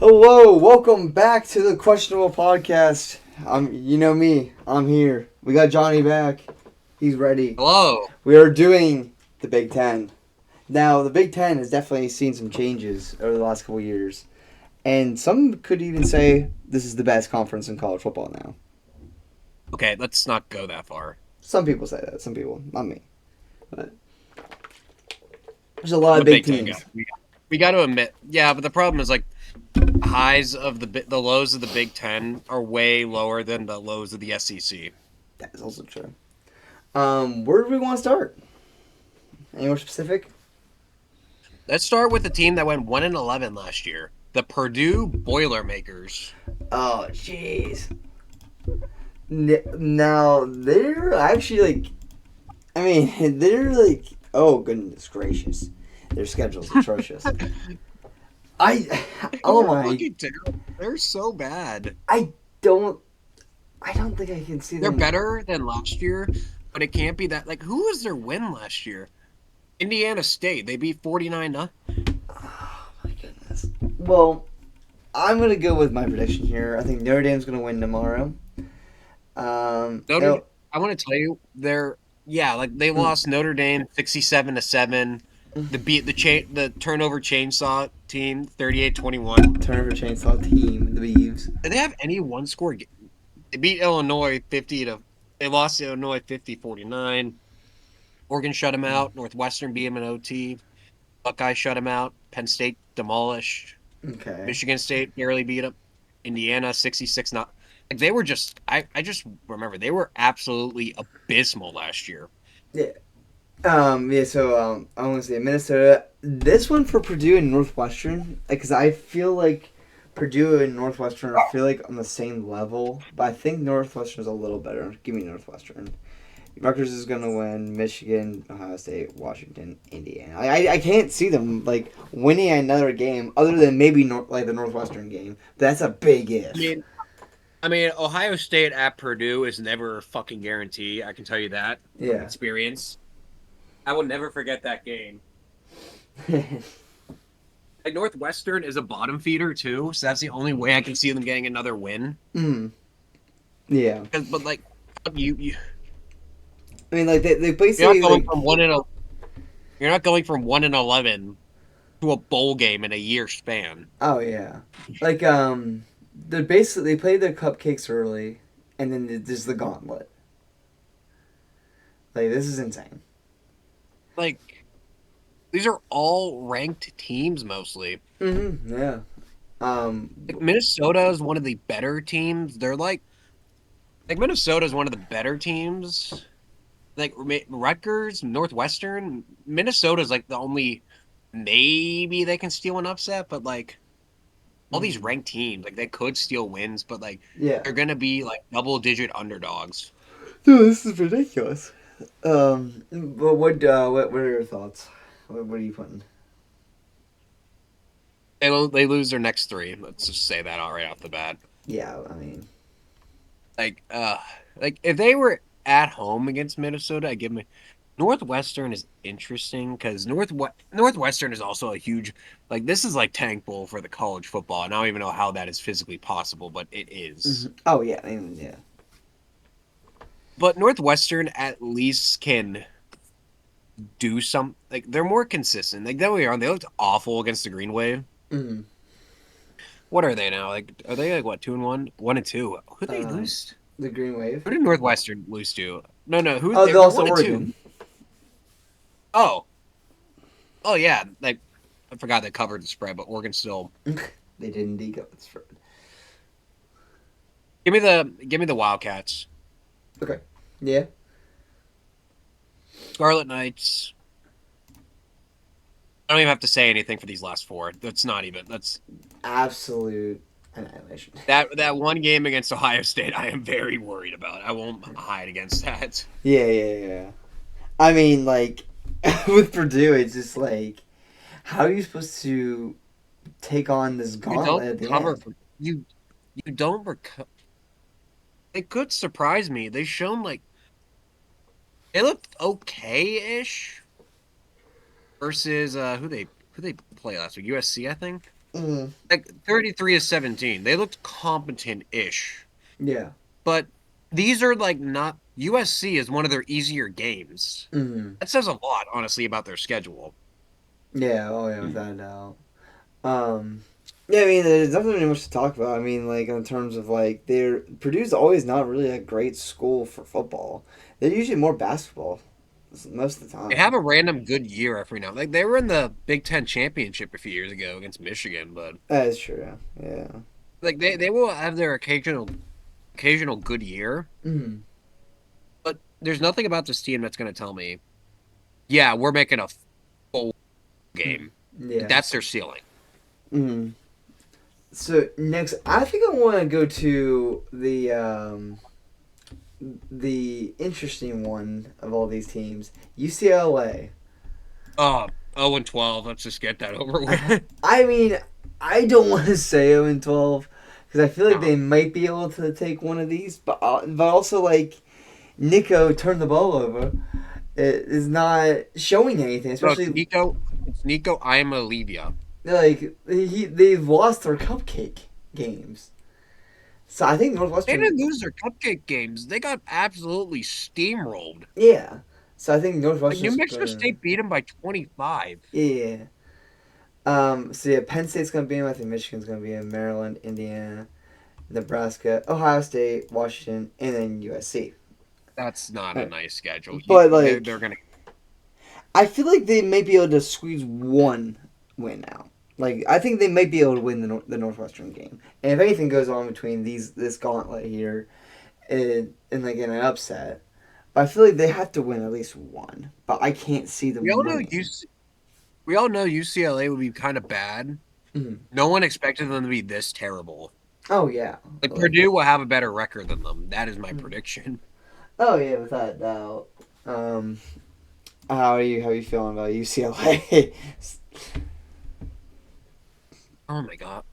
Hello, welcome back to the Questionable Podcast. You know me, I'm here. We got Johnny back. He's ready. Hello. We are doing the Big Ten. Now, the Big Ten has definitely seen some changes over the last couple of years, and some could even say this is the best conference in college football now. Okay, let's not go that far. Some people say that. Some people, not me. But there's a lot I'm of a big Big Ten guy. teams. We got to admit, yeah, but the problem is like highs of the lows of the Big Ten are way lower than the lows of the SEC. That is also true. Where do we want to start? Anywhere specific? Let's start with the team that went 1-11 last year, the Purdue Boilermakers. Oh, jeez. Now they're actually like, I mean, they're like, oh goodness gracious, their schedule's atrocious. I, oh They're my, fucking terrible. They're so bad. I don't, I don't think I can see They're them. better than last year, but it can't be that. Like, who was their win last year? Indiana State. They beat 49. Oh my goodness. Well, I'm gonna go with my prediction here. I think Notre Dame's gonna win tomorrow. Notre, No, I want to tell you, like they mm, lost Notre Dame 67-7. The turnover chainsaw team 38-21. turnover chainsaw team, the Beavs. Did they have any one score? They beat Illinois 50 to. They lost to Illinois 50-49. Oregon shut them out. Northwestern beat them in OT. Buckeye shut them out. Penn State demolished. Okay. Michigan State barely beat them. Indiana 66 not. Like they were just. I just remember they were absolutely abysmal last year. Yeah. Yeah, so I want to say Minnesota. This one for Purdue and Northwestern, because I feel like Purdue and Northwestern I feel like on the same level, but I think Northwestern's a little better. Give me Northwestern. Rutgers is gonna win. Michigan, Ohio State, Washington, Indiana. I can't see them like winning another game other than maybe like the Northwestern game. That's a big I if. mean, I mean, Ohio State at Purdue is never a fucking guarantee. I can tell you that from Yeah. experience. I will never forget that game. Like Northwestern is a bottom feeder too, so that's the only way I can see them getting another win. mm. Yeah. But like you I mean, like they you're not basically going like. from you're not going from 1-11 to a bowl game in a year span. Oh yeah, like they play their cupcakes early, and then there's the gauntlet. Like this is insane. Like these are all ranked teams mostly. Yeah. Like Minnesota is one of the better teams. They're like Minnesota is one of the better teams. Like Rutgers, Northwestern, Minnesota's like the only maybe they can steal an upset, but like all these mhm. ranked teams, like they could steal wins, but like Yeah. they're gonna be like double-digit underdogs. Dude, this is ridiculous. But what are your thoughts? What are you putting? They lose their next three. Let's just say that right off the bat. Yeah, I mean, Like like if they were at home against Minnesota, I give them Northwestern is interesting because Northwestern is also a huge like this is like tank bowl for the college football, and I don't even know how that is physically possible, but it is. oh yeah, I mean, yeah. But Northwestern at least can do some like they're more consistent. Like that way on, they looked awful against the Green Wave. hmm What are they now? Like are they like what 2-1, 1-2? Who did they Um, lose? the Green Wave. Who did Northwestern lose to? No. Who Oh, they they're lost to 1-2. Oregon. Oh, oh yeah. Like I forgot they covered the spread, but Oregon still. They did indeed go with spread. Give me the Wildcats. Okay. Yeah. Scarlet Knights. I don't even have to say anything for these last four. That's not even. That's Absolute annihilation. that one game against Ohio State. I am very worried about. I won't hide against that. Yeah. I mean, like with Purdue, it's just like, how are you supposed to take on this You don't gauntlet at the cover end? for you don't recover. It could surprise me. They shown like they looked okay-ish versus who they play last week? USC, I think. Mm, Like 33-17. They looked competent-ish. yeah. But these are like not USC is one of their easier games. Mm, That says a lot, honestly, about their schedule. yeah. Oh yeah, without a doubt. Um, yeah, I mean, there's nothing really much to talk about. I mean, like in terms of like, they're Purdue's always not really a great school for football. They're usually more basketball most of the They time. have a random good year every now. Like they were in the Big Ten championship a few years ago against Michigan, but That is true. Yeah. like they will have their occasional good year. Mm, But there's nothing about this team that's going to tell me, yeah, we're making a full mm, game. Like, yeah. that's their ceiling. Mm. So next, I think I want to go to the interesting one of all these teams, UCLA. Oh, 0-12. Let's just get that over with. I mean, I don't want to say 0 and 12 because I feel like No. they might be able to take one of these, but also like Nico turned the ball over. It is not showing anything, No, it's especially Nico. It's Nico Iamaleava. like they've lost their cupcake games. So I think They Northwestern, didn't lose their cupcake games. They got absolutely steamrolled. yeah. So I think Like New Northwestern's Mexico gonna, State beat them by 25. yeah. So yeah, Penn State's gonna be in. I think Michigan's gonna be in. Maryland, Indiana, Nebraska, Ohio State, Washington, and then USC. That's not a Right. nice schedule. But They're like, gonna. I feel like they may be able to squeeze one win out. Like, I think they might be able to win the Northwestern game. And if anything goes on between this gauntlet here and like in an upset, I feel like they have to win at least one. But I can't see We them all know winning. we all know UCLA would be kind of bad. Mhm. No one expected them to be this terrible. Oh yeah, Like like Purdue will have a better record than them. That is my prediction. oh yeah, without a doubt. Um, how are you feeling about UCLA? Oh my god.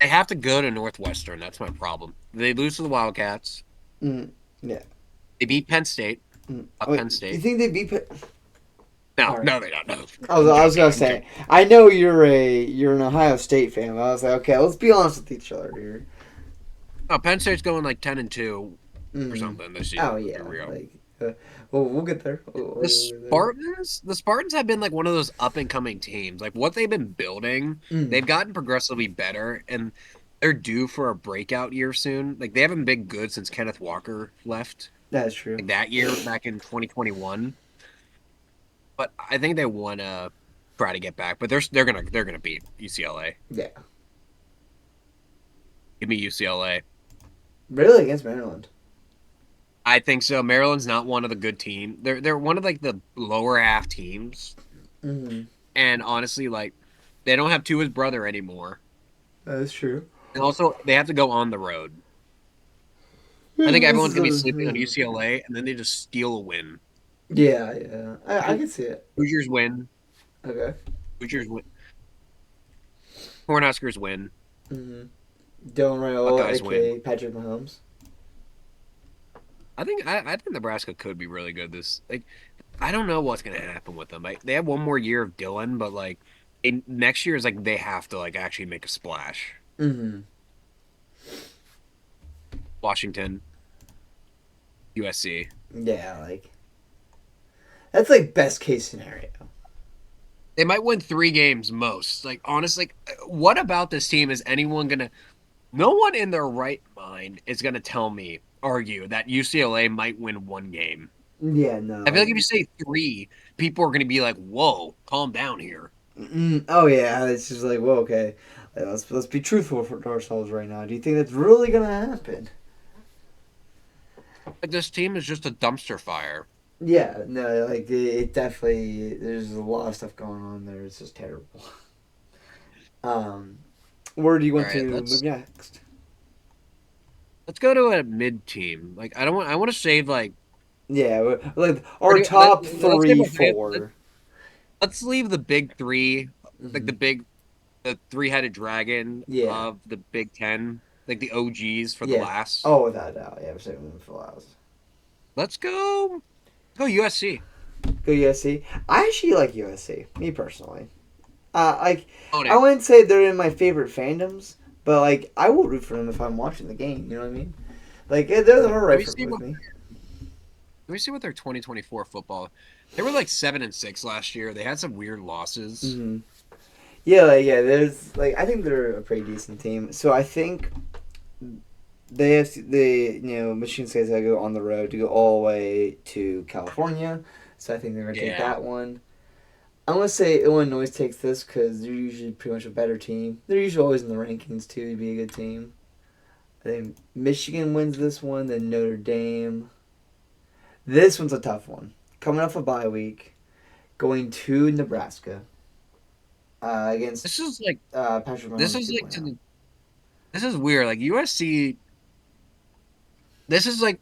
They have to go to Northwestern. That's my problem. They lose to the Wildcats. mm, yeah. They beat Penn State. Oh, wait, Penn you State. think they beat? No, All right. no, they don't. No, I'm I was joking. gonna I'm say, joking. I know you're an Ohio State fan, but I was like, okay, let's be honest with each other here. No, Penn State's going like 10-2 or Mm. something this Oh season. For yeah, real. like, well, we'll get there. The Spartans have been like one of those up and coming teams. Like what they've been building, Mm, they've gotten progressively better, and they're due for a breakout year soon. Like they haven't been good since Kenneth Walker left, that's true. like that year back in 2021. But I think they want to try to get back. But they're gonna beat UCLA. Yeah, Give me UCLA. really against Maryland. I think so. Maryland's not one of the good teams. They're one of like the lower half teams. Mm, And honestly, like they don't have Tua's brother anymore. that's true. And also they have to go on the road. I think This everyone's is gonna be sleeping on yeah. UCLA and then they just steal a win. Yeah, yeah. I can see it. Hoosiers win. Okay. Hoosiers win. Cornhuskers win. Mm-hmm. Dylan Raiola, Buckeyes win. aka Patrick Mahomes. I think Nebraska could be really good this like I don't know what's gonna happen with them. Like they have one more year of Dylan, but like next year is like they have to like actually make a splash. Mm-hmm. Washington, USC. Yeah, like that's like best case scenario. They might win 3 games most. Like honestly, what about this team is anyone gonna? No one in their right mind is gonna argue that UCLA might win 1 game. Yeah, no. I feel like if you say 3, people are gonna be like, "Whoa, calm down here." Oh yeah, it's just like, well, okay, let's be truthful for ourselves right now. Do you think that's really gonna happen? Like this team is just a dumpster fire. Yeah, no, like it definitely. There's a lot of stuff going on there. It's just terrible. Um, where do you All want right, to move let's next? let's go to a mid team. Like I don't want. I want to save like. Yeah, like Or our top let's give three, a, four. let's leave the big three, like Hmm. the three-headed dragon Yeah, of the Big Ten, like the OGs for the yeah. last. Oh, without a doubt. Yeah, we're saving them for last. Let's go USC. Go USC. I actually like USC. Me personally. Like Oh, I wouldn't say they're in my favorite fandoms, but like I will root for them if I'm watching the game. You know what I mean? Like they're let right me for see with what me. let me see what their 2024 football. They were like 7-6 last year. They had some weird losses. Hmm. Yeah, yeah. There's like I think they're a pretty decent team. So I think they have Michigan State's got to go on the road to go all the way to California. So I think they're gonna take Yeah. that one. I'm gonna say Illinois takes this because they're usually pretty much a better team. They're usually always in the rankings too to be a good team. I think Michigan wins this one, then Notre Dame. This one's a tough one. Coming off a bye week, going to Nebraska against This is like Patrick this Mahomes is like 2.0. this is weird. Like USC. This is like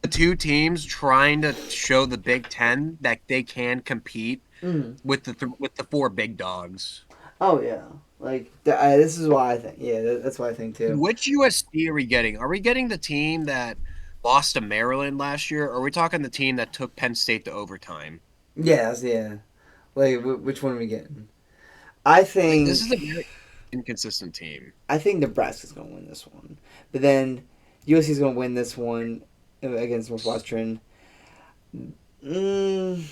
the two teams trying to show the Big Ten that they can compete Mm. with with the four big dogs. Oh yeah, like this is why I think. Yeah, that's what I think too. Which USC are we getting? Are we getting the team that lost to Maryland last year, or are we talking the team that took Penn State to overtime? Yeah. Like which one are we getting? I Like this think is a very inconsistent team. I think Nebraska's gonna win this one, but then USC's gonna win this one against Northwestern. Mm,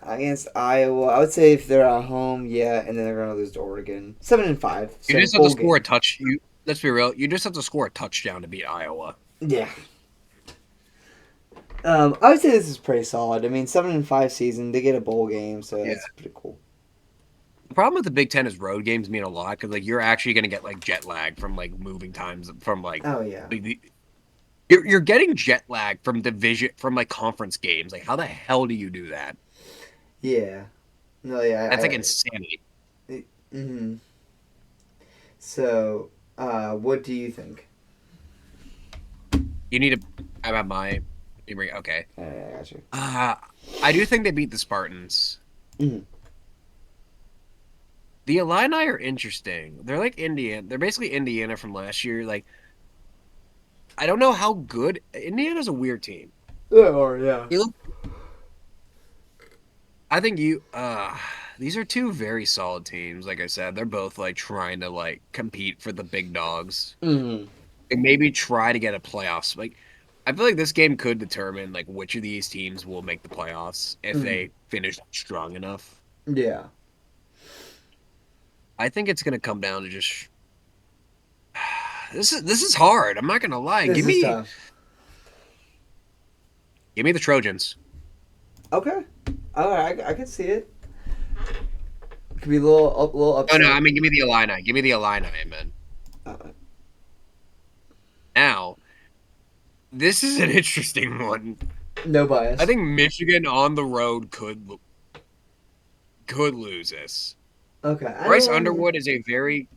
against Iowa, I would say if they're at home, yeah, and then they're gonna lose to Oregon. 7-5, You so just have to bowl score a game. touch. Let's be real. You just have to score a touchdown to beat Iowa. Yeah. I would say this is pretty solid. I mean, 7-5 season, they get a bowl game, so Yeah. that's pretty cool. The problem with the Big Ten is road games mean a lot because like you're actually gonna get like jet lag from like moving times from like Oh yeah, you're getting jet lag from division from like conference games. Like how the hell do you do that? yeah. No, yeah. That's like insanity. Mm-hmm. So, what do you think? You need to. I'm at my. Okay. I got you. Uh, I do think they beat the Spartans. Mm-hmm. The Illini are interesting. They're like Indiana. They're basically Indiana from last year. Like I don't know how good Indiana's a weird team. Or yeah. You look. I think you. These are two very solid teams. Like I said, they're both like trying to like compete for the big dogs Mm-hmm. and maybe try to get a playoffs. Like I feel like this game could determine like which of these teams will make the playoffs if Mm-hmm. they finish strong enough. Yeah. I think it's gonna come down to just this is hard. I'm not gonna lie. This is tough. Give me the Trojans. Okay. All right, I can see it. Could be a little Oh no, upset. I mean give me the Illini. Give me the Illini, man. Uh, Now, this is an interesting one. no I bias. think Michigan on the road could lose this. Okay. Bryce Underwood is a very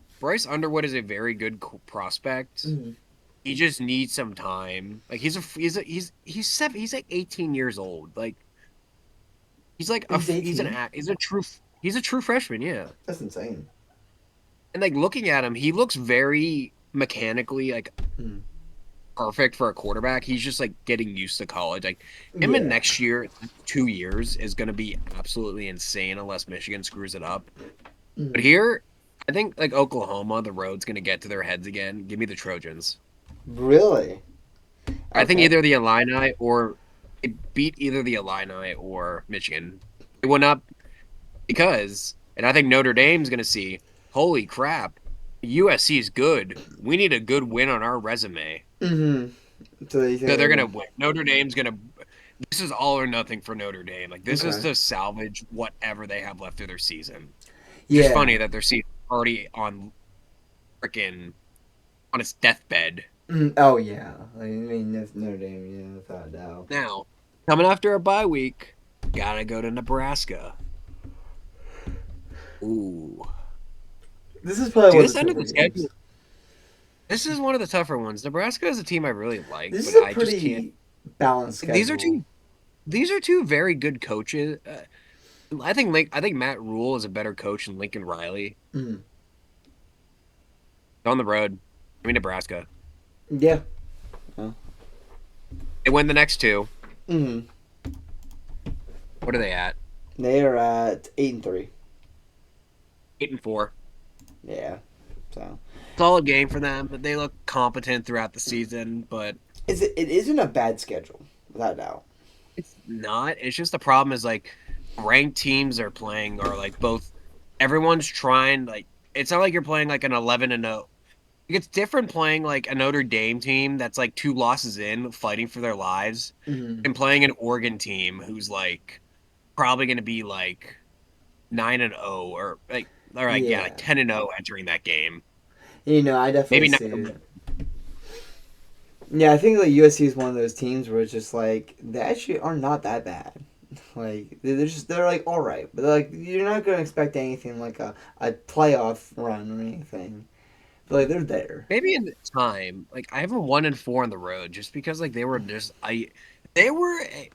good prospect. Mm-hmm. He just needs some time. Like he's like 18 years old. Like he's like He's 18. he's a true freshman, yeah. That's insane. And like looking at him, he looks very mechanically like Mm. perfect for a quarterback. He's just like getting used to college. Like him in Yeah. next year, 2 years is going to be absolutely insane unless Michigan screws it up. But Mm. here, I think like Oklahoma, the road's going to get to their heads again. Give me the Trojans. Really? I think Okay. either the Illini or it beat either the Illini or Michigan. It will not because, and I think Notre Dame's going to see, holy crap, USC is good. We need a good win on our resume. Mm-hmm. So you think So they're they're gonna gonna? win. Notre Dame's gonna. This is all or nothing for Notre Dame. Like this is Okay. to salvage whatever they have left of their season. It's Yeah. funny that their season already on freaking on its deathbed. Oh yeah. I mean, that's Notre Dame. Yeah, without a doubt. Now, coming after a bye week, gotta go to Nebraska. Ooh, This is probably see one of this the end of tougher the schedule. games. This is one of the tougher ones. Nebraska is a team I really like, This is but a I just can't. pretty balanced These are schedule. two. These are two very good coaches. I think Matt Rule is a better coach than Lincoln Riley. Mm. On the road. I mean Nebraska. Yeah. They win the next two. Mm. What are they at? They are at 8-3. 8-4. Yeah. So Solid game for them, but they look competent throughout the season. But it isn't a bad schedule, without a doubt. it's not. It's just the problem is like ranked teams are playing are like both. Everyone's trying like it's not like you're playing like an 11-0. It's different playing like a Notre Dame team that's like 2 losses in, fighting for their lives, Mm-hmm. and playing an Oregon team who's like probably going to be like 9-0 or yeah, like Yeah. 10-0 entering that game. I definitely Maybe not. see it. Yeah, I think like USC is one of those teams where it's just like they actually are not that bad. Like they're like all right, but like you're not gonna expect anything like a playoff run or anything. But like they're there. Maybe in the time, like I have a 1-4 on the road, just because like they were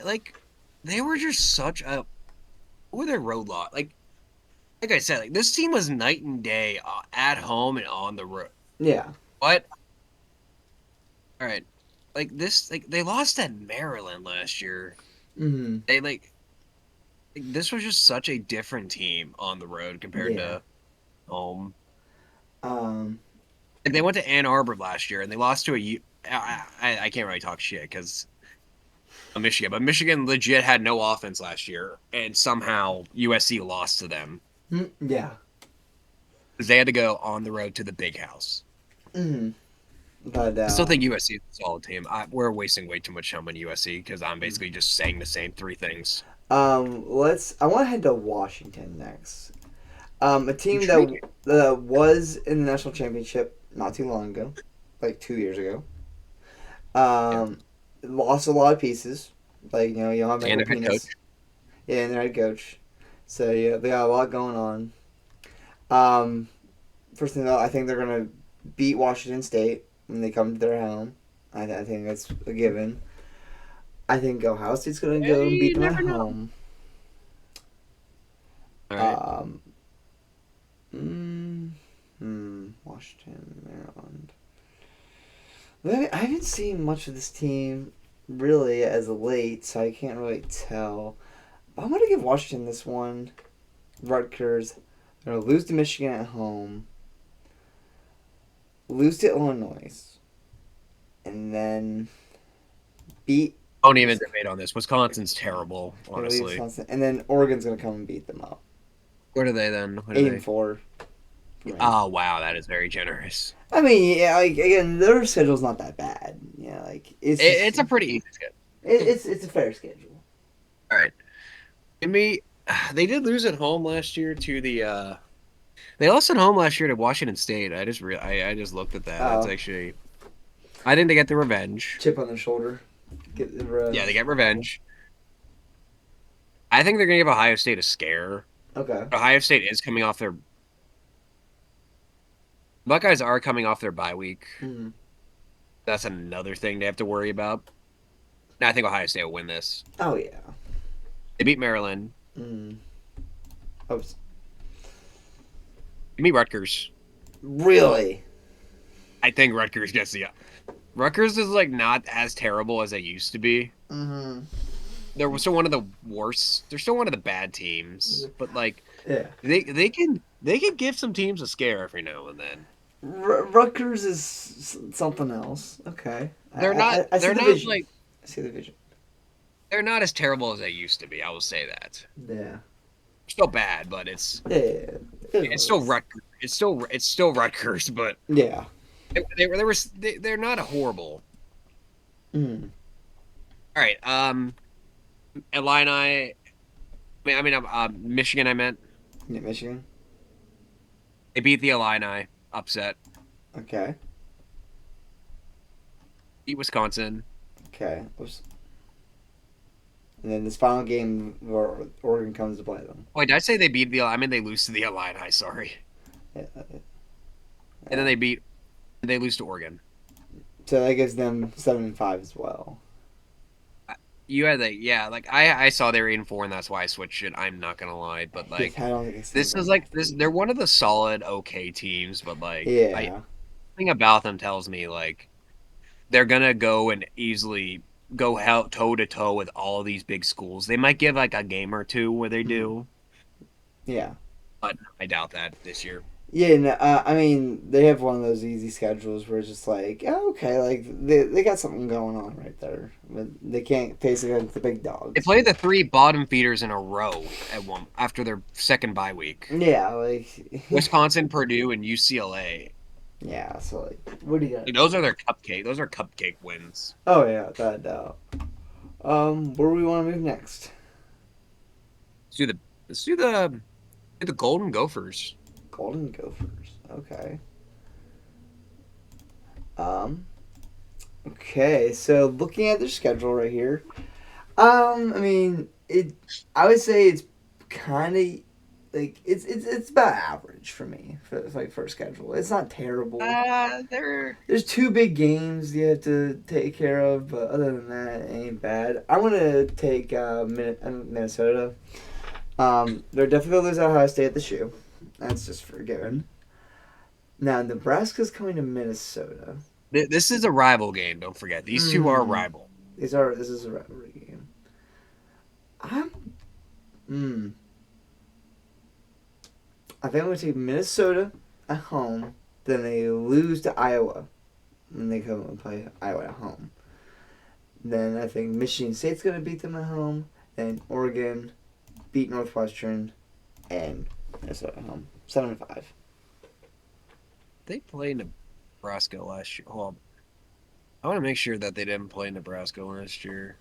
like they were just such a who were their road lot like I said, like this team was night and day at home and on the road. Yeah. But all right, like this, like they lost at Maryland last year. Mm-hmm. They like this was just such a different team on the road compared Yeah. to home. Um. Like they went to Ann Arbor last year and they lost to I can't really talk shit because of Michigan, but Michigan legit had no offense last year, and somehow USC lost to them Yeah. because they had to go on the road to the Big House. Mm-hmm. But I still think USC is a solid team. We're wasting way too much time on USC because I'm basically just saying the same 3 things. let's. I want to head to Washington next. A team that Intriguing. was in the national championship not too long ago, like 2 years ago. Yeah, Lost a lot of pieces, like you don't have and Michael their head coach. Penis, yeah, and their head coach. So yeah, they got a lot going on. Um, First thing though, I think they're gonna beat Washington State when they come to their home. I think that's a given. I think Ohio State's gonna Hey, go and beat you them at never know. home. All right. Um, Washington, Maryland. I haven't seen much of this team really as of late, so I can't really tell. But I'm gonna give Washington this one. Rutgers. They're gonna lose to Michigan at home, lose to Illinois, and then beat Don't even Wisconsin. debate on this. Wisconsin's terrible, honestly. Wisconsin, and then Oregon's gonna come and beat them up. What are they then? What are 8 and they? 4 for me. Oh wow, that is very generous. I mean, yeah, like again, their schedule's not that bad. Yeah, like it's just It's a pretty easy schedule. it's a fair schedule. All right. Give me. They did lose at home last year to the. They lost at home last year to Washington State. I just looked at that. That's Oh, actually. I think they get the revenge. chip on their shoulder. Get the Yeah, they revs. get revenge. I think they're gonna give Ohio State a scare. Okay. Ohio State is coming off their. Buckeyes are coming off their bye week. Mm. That's another thing they have to worry about. And I think Ohio State will win this. Oh yeah. They beat Maryland. Mm. Oh, They beat Rutgers. really? I think Rutgers gets the. Rutgers is like not as terrible as they used to be. Mm-hmm. They're still one of the worst. They're still one of the bad teams, but like Yeah. they can give some teams a scare every now and then. Rutgers is something else. Okay. They're not. I see They're the not vision. like I see the vision. they're not as terrible as they used to be. I will say that. Yeah. Still bad, but it's Yeah. Yeah. it's still Rutgers. It's still Rutgers, but Yeah. they're not a horrible. Mm. All right. Illini. Michigan. I meant Yeah. Michigan. they beat the Illini. Upset. Okay. Beat Wisconsin. Okay. Oops. And then this final game where Oregon comes to play them. Wait, did I say they beat the? I mean they lose to the Illini. Sorry. Yeah. And then Yeah. they lose to Oregon. So that gives them 7 and 5 as well. You had yeah, like I saw they were 8-4, and that's why I switched it. I'm not gonna lie, but Yeah, like I don't think I see this is them. like this. They're one of the solid, okay teams, but like I Yeah. thing about them tells me like they're gonna go and easily go toe to toe with all of these big schools. They might give like a game or two where they Mm. do, Yeah. but I doubt that this year. Yeah, no, I mean, they have one of those easy schedules where it's just like, oh, okay, like they got something going on right there, but they can't face against the big They dogs. play the three bottom feeders in a row at one after their second bye week. Yeah, like, Wisconsin, Purdue, and UCLA. yeah. So like, what do you got? Like, those are their cupcake. Those are cupcake wins. Oh yeah, that doubt. Where do we want to move next? Let's do the let's do the Golden Gophers. Golden Gophers. Okay. Um. Okay, so looking at their schedule right here, I mean, it. I would say it's kind of like it's about average for me for like first schedule. It's not terrible. They're There's two big games you have to take care of, but other than that, it ain't bad. I want to take Minnesota. They're definitely gonna lose at Ohio State at the shoe. That's just for given. Now Nebraska's coming to Minnesota. this is a rival game. Don't forget, these two are Mm, rival. this is a rivalry game. I'm mm, I think I'm gonna take Minnesota at home. Then they lose to Iowa, and they come and play Iowa at home. Then I think Michigan State's gonna beat them at home. Then Oregon beat Northwestern, and Minnesota at home. 7-5. They played Nebraska last year. Hold on. I want to make sure that they didn't play Nebraska last year.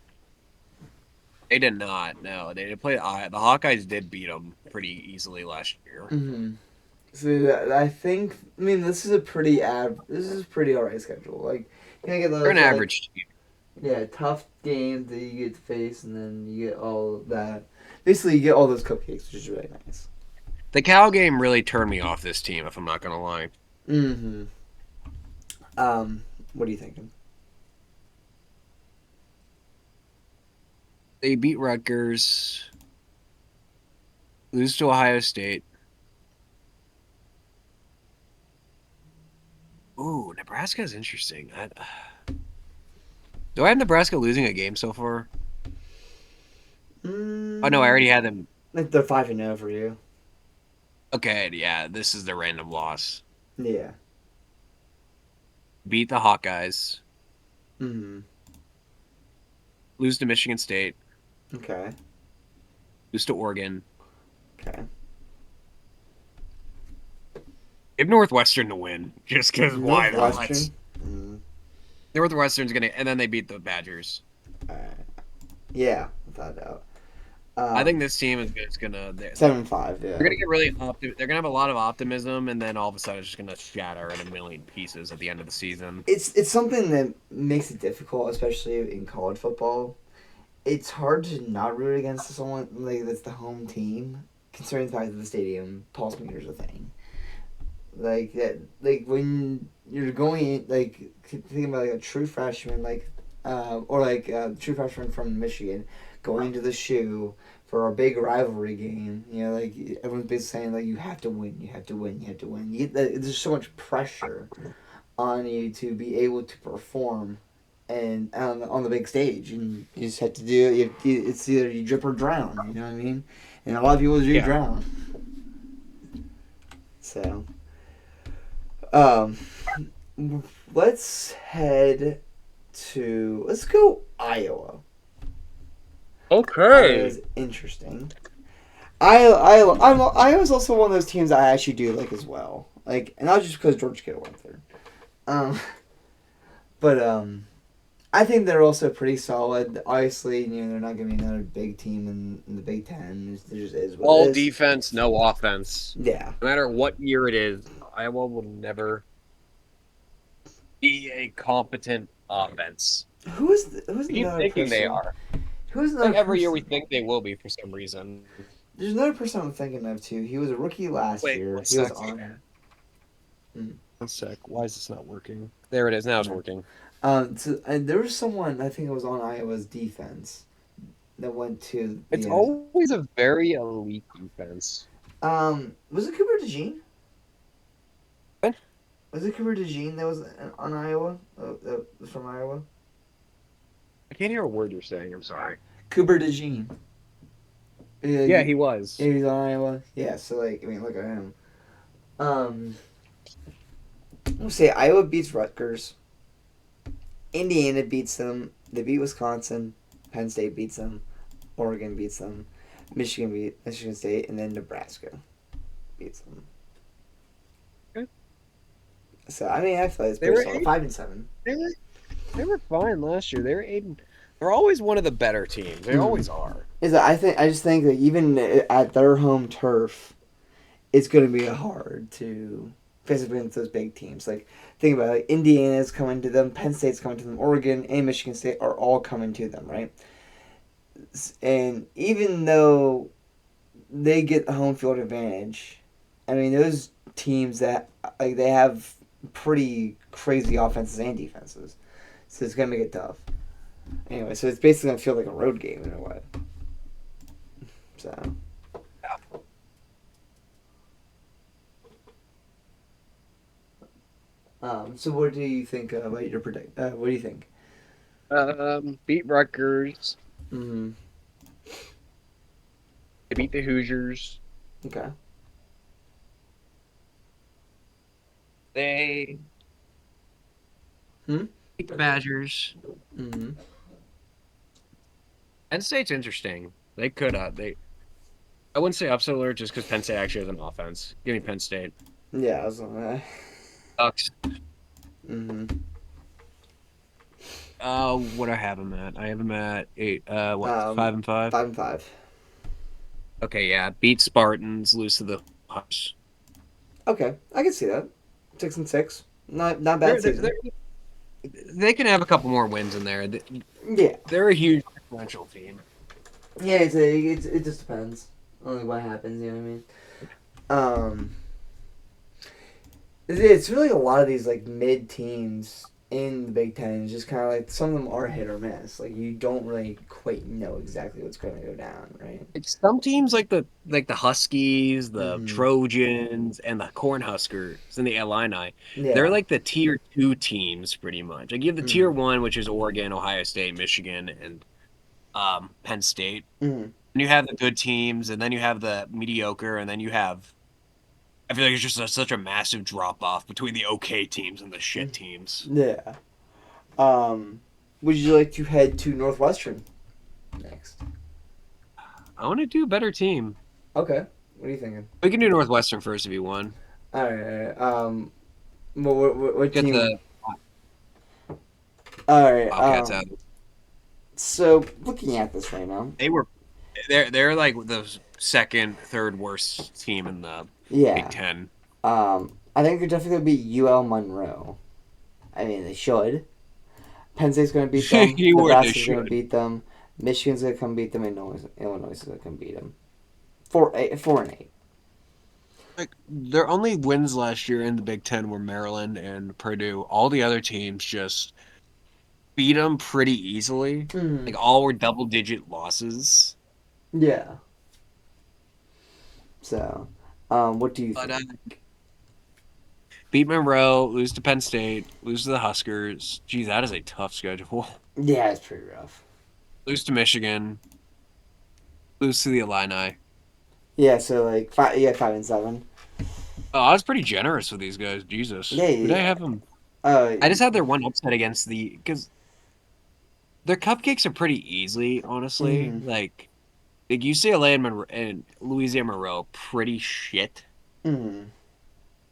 They did not. No, they did play the Hawkeyes did beat them pretty easily last year. Mm-hmm. So I think this is a this is a pretty alright schedule. Like you can get those They're an like, average team. yeah, tough games that you get to face, and then you get all that. Basically, you get all those cupcakes, which is really nice. The Cal game really turned me off this team, if I'm not gonna lie. Mm-hmm. What are you thinking? They beat Rutgers, lose to Ohio State. Ooh, Nebraska is interesting. Do I have Nebraska losing a game so far? Oh no, I already had them. Like they're 5-0 for you. Okay, yeah, this is the random loss. Yeah. Beat the Hawkeyes, Mm-hmm. lose to Michigan State, Okay. lose to Oregon. Okay. Give Northwestern to win, just because why not? Northwestern. Mm-hmm. Northwestern's gonna, and then they beat the Badgers. Yeah, without a doubt. I think this team is gonna 7-5. Yeah. they're gonna get really they're gonna have a lot of optimism, and then all of a sudden it's just gonna shatter in a million pieces at the end of the season. It's something that makes it difficult, especially in college football. It's hard to not root against someone like that's the home team, considering the fact that the stadium pulse meter's a thing. Like that, like when you're going in, like thinking about like a true freshman, like or like a true freshman from Michigan, going to the shoe for a big rivalry game. You know, like everyone's basically saying like you have to win, you have to win, you have to win. There's so much pressure on you to be able to perform and on the big stage, and you just have to do it. It's either you drip or drown. You know what I mean? And a lot of people do drown. So, um, let's go Iowa. Okay. Iowa's interesting. Iowa's also one of those teams I actually do like as well. Like, and not just because George Kittle went there. But I think they're also pretty solid. Obviously, they're not going to be another big team in the Big Ten. It just is what All it is. defense, no offense. Yeah. No matter what year it is, Iowa will never be a competent offense. Who's Keep another thinking person? they are. Who's another Like every year we person? think they will be for some reason. There's another person I'm thinking of too. He was a rookie last year. One He was sec. on. One sec. Why is this not working? There it is. Now it's working. And there was someone I think it was on Iowa's defense that went to. It's always a very elite defense. Was it Cooper DeJean? What? Was it Cooper DeJean that was on Iowa? That was from Iowa. I can't hear a word you're saying. I'm sorry. Cooper DeJean. Yeah, Yeah, he was. he's on Iowa. Yeah, so like I mean, look at him. Um, we'll say Iowa beats Rutgers. Indiana beats them. They beat Wisconsin. Penn State beats them. Oregon beats them. Michigan beat Michigan State, and then Nebraska beats them. Okay. So I mean, I feel like it's They pretty were solid. eight. 5-7. They were they were fine last year. They were eight. They're always one of the better teams. They Mm. always are. Is that I just think that even at their home turf, it's going to be hard to face against those big teams. Like think about it, like Indiana's coming to them, Penn State's coming to them, Oregon and Michigan State are all coming to them, right? And even though they get the home field advantage, I mean those teams that like they have pretty crazy offenses and defenses, so it's gonna make it tough. Anyway, so it's basically gonna feel like a road game in a way. So. So what do you think about your predict? What do you think? Beat Rutgers. Mm-hmm. They beat the Hoosiers. Okay. They Hmm. beat the Badgers. Mm-hmm. Penn State's interesting. They could I wouldn't say upset alert just because Penn State actually has an offense. Give me Penn State. Yeah, I was on that. Ducks. Mm-hmm. What do I have them at? I have them at eight. What? Um, 5-5. 5-5. Okay, yeah. Beat Spartans. Lose to the Hawks. Okay, I can see that. 6-6. Not They're, bad they're, season. they're, they can have a couple more wins in there. Yeah. They're a huge differential team. Yeah. It just depends on like, what happens. You know what I mean? Um, it's really a lot of these like mid teams in the Big Ten. It's just kind of like some of them are hit or miss. Like you don't really quite know exactly what's going to go down, right? It's some teams like the Huskies, the Mm-hmm. Trojans, and the Cornhuskers and the Illini. They're Yeah. like the tier two teams pretty much. Like you have the tier Mm-hmm. one, which is Oregon, Ohio State, Michigan, and Penn State. Mm-hmm. And you have the good teams, and then you have the mediocre, and then you have. I feel like it's just such a massive drop off between the okay teams and the shit teams. Yeah. Um, would you like to head to Northwestern next? I want to do a better team. Okay. What are you thinking? We can do Northwestern first if you want. All right. What Get team? the All right. Bobcats out. So looking at this right now. They were they're like the second, third worst team in the Yeah. Big Ten. I think they're definitely gonna beat UL Monroe. I mean, they should. Penn State's gonna beat them. You would, they Nebraska's gonna should. beat them. Michigan's gonna come beat them. And Illinois is gonna come beat them. 4-8. Like their only wins last year in the Big Ten were Maryland and Purdue. All the other teams just beat them pretty easily. Mm. Like all were double digit losses. Yeah. So, what do you But think? beat Monroe, lose to Penn State, lose to the Huskers. Geez, that is a tough schedule. Yeah, it's pretty rough. Lose to Michigan, lose to the Illini. Yeah, so like 5-7. Oh, I was pretty generous with these guys. Jesus, Yeah, did I yeah. have them? Uh, I just had their one upset against because their cupcakes are pretty easy, honestly. mm-hmm, Like UCLA and Louisiana Monroe, pretty shit. mm-hmm,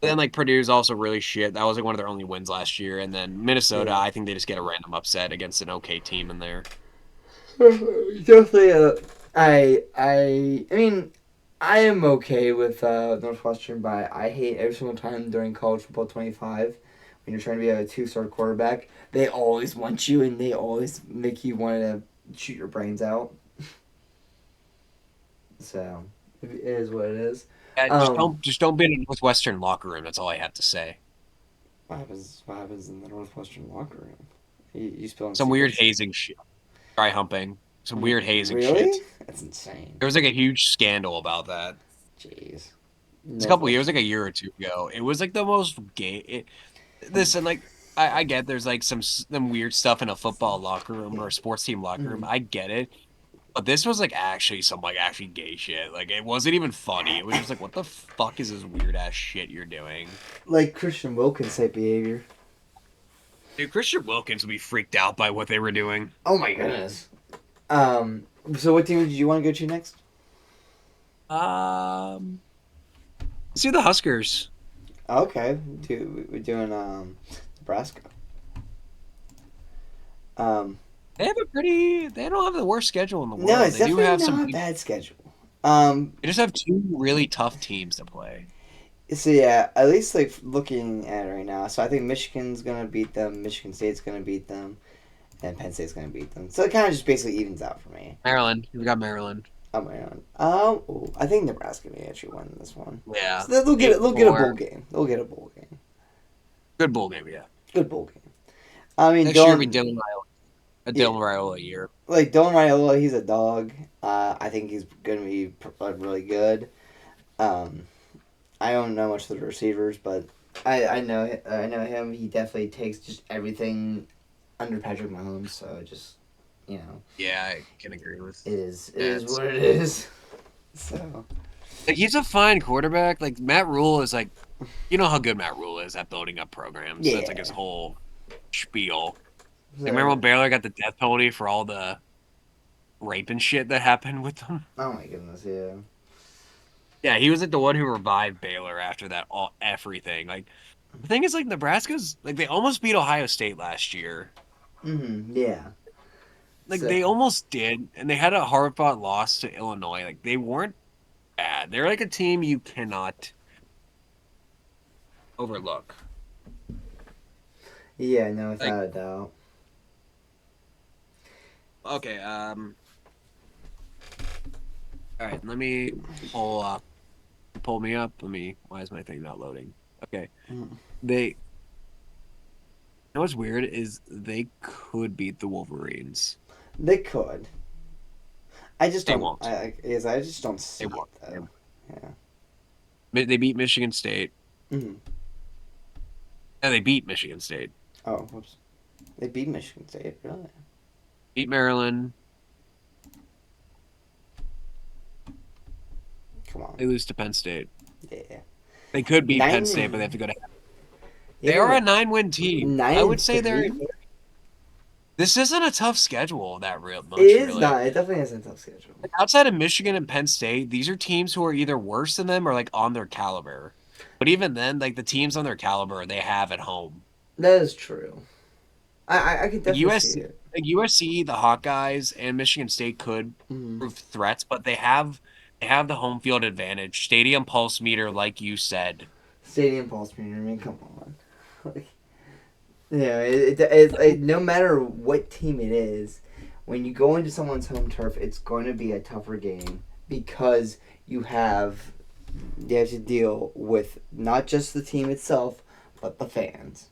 Then like Purdue's also really shit. That was like one of their only wins last year. And then Minnesota, yeah. I think they just get a random upset against an okay team in there. Definitely. I mean, I am okay with Northwestern, but I hate every single time during college football 25 when you're trying to be a 2-star quarterback. They always want you, and they always make you want to shoot your brains out. So it is what it is. Yeah, Um, just don't be in a Northwestern locker room. That's all I have to say. what happens in the Northwestern locker room? You spilling Some weird secrets? hazing shit, dry humping, some weird hazing Really? shit. That's insane. There was like a huge scandal about that. Jeez. It's a couple years, Northwestern. like a year or two ago. It was like the most gay. This and like I get there's like some weird stuff in a football locker room or a sports team locker room. Mhm. I get it, But this was like actually some like actually gay shit. Like it wasn't even funny. It was just like, what the fuck is this weird ass shit you're doing? Like Christian Wilkins type behavior. Dude, Christian Wilkins would be freaked out by what they were doing. Oh my goodness. So what team did you want to go to next? Um, let's do the Huskers. Okay, we're doing Nebraska. Um, They have a pretty. They don't have the worst schedule in the no, world. it's They do have definitely some. not a bad schedule. Um, They just have two really tough teams to play. so yeah, at least like looking at it right now. So I think Michigan's gonna beat them. Michigan State's gonna beat them, and Penn State's gonna beat them. So it kind of just basically evens out for me. Maryland. We got Maryland. Oh my god. I think Nebraska may actually win this one. Yeah. So they'll get it. They'll get a 8-4. bowl game. They'll get a bowl game. Good bowl game, yeah. Good bowl game. I mean, Next year Dylan, will be Dylan Raiola. A yeah, Dylan Raiola year. like Dylan Raiola, he's a dog. I think he's gonna be really good. Um, I don't know much of the receivers, but I know him. He definitely takes just everything under Patrick Mahomes. So just Yeah, I can agree with. it is what it is. So Like he's a fine quarterback. Like Matt Rule is like, you know how good Matt Rule is at building up programs. yeah. That's like his whole spiel. So, Like, remember when Baylor got the death penalty for all the rape and shit that happened with them? oh my goodness, yeah. Yeah, he was like the one who revived Baylor after that all everything. Like the thing is, like Nebraska's like they almost beat Ohio State last year. Yeah. Like So they almost did, and they had a hard fought loss to Illinois. Like they weren't bad. They're like a team you cannot overlook. yeah, no, Like without a doubt. okay, all right. Let me pull me up. Let me. Why is my thing not loading? Okay, Mm. they. You know what's weird is they could beat the Wolverines. They could. I just They don't. won't. I just don't see They won't. it though. Yeah. They beat Michigan State. hmm And they beat Michigan State. Oh, whoops. They beat Michigan State, really? Beat Maryland. Come on. They lose to Penn State. Yeah. They could beat Penn Nine. State, but they have to go to. Yeah, They are a 9-win team. nine I and would say they're. three? This isn't a tough schedule that real much. It is Really. not. It definitely has a tough schedule. Outside of Michigan and Penn State, these are teams who are either worse than them or like on their caliber. But even then, like the teams on their caliber, they have at home. That is true. I could Like definitely see USC, it. like USC, the Hawkeyes, and Michigan State could Mm-hmm. prove threats, but they have the home field advantage. Stadium pulse meter, like you said. Stadium Pulse Premier. I mean, come on. Like, it's like, no matter what team it is, when you go into someone's home turf, it's going to be a tougher game because you have to deal with not just the team itself, but the fans.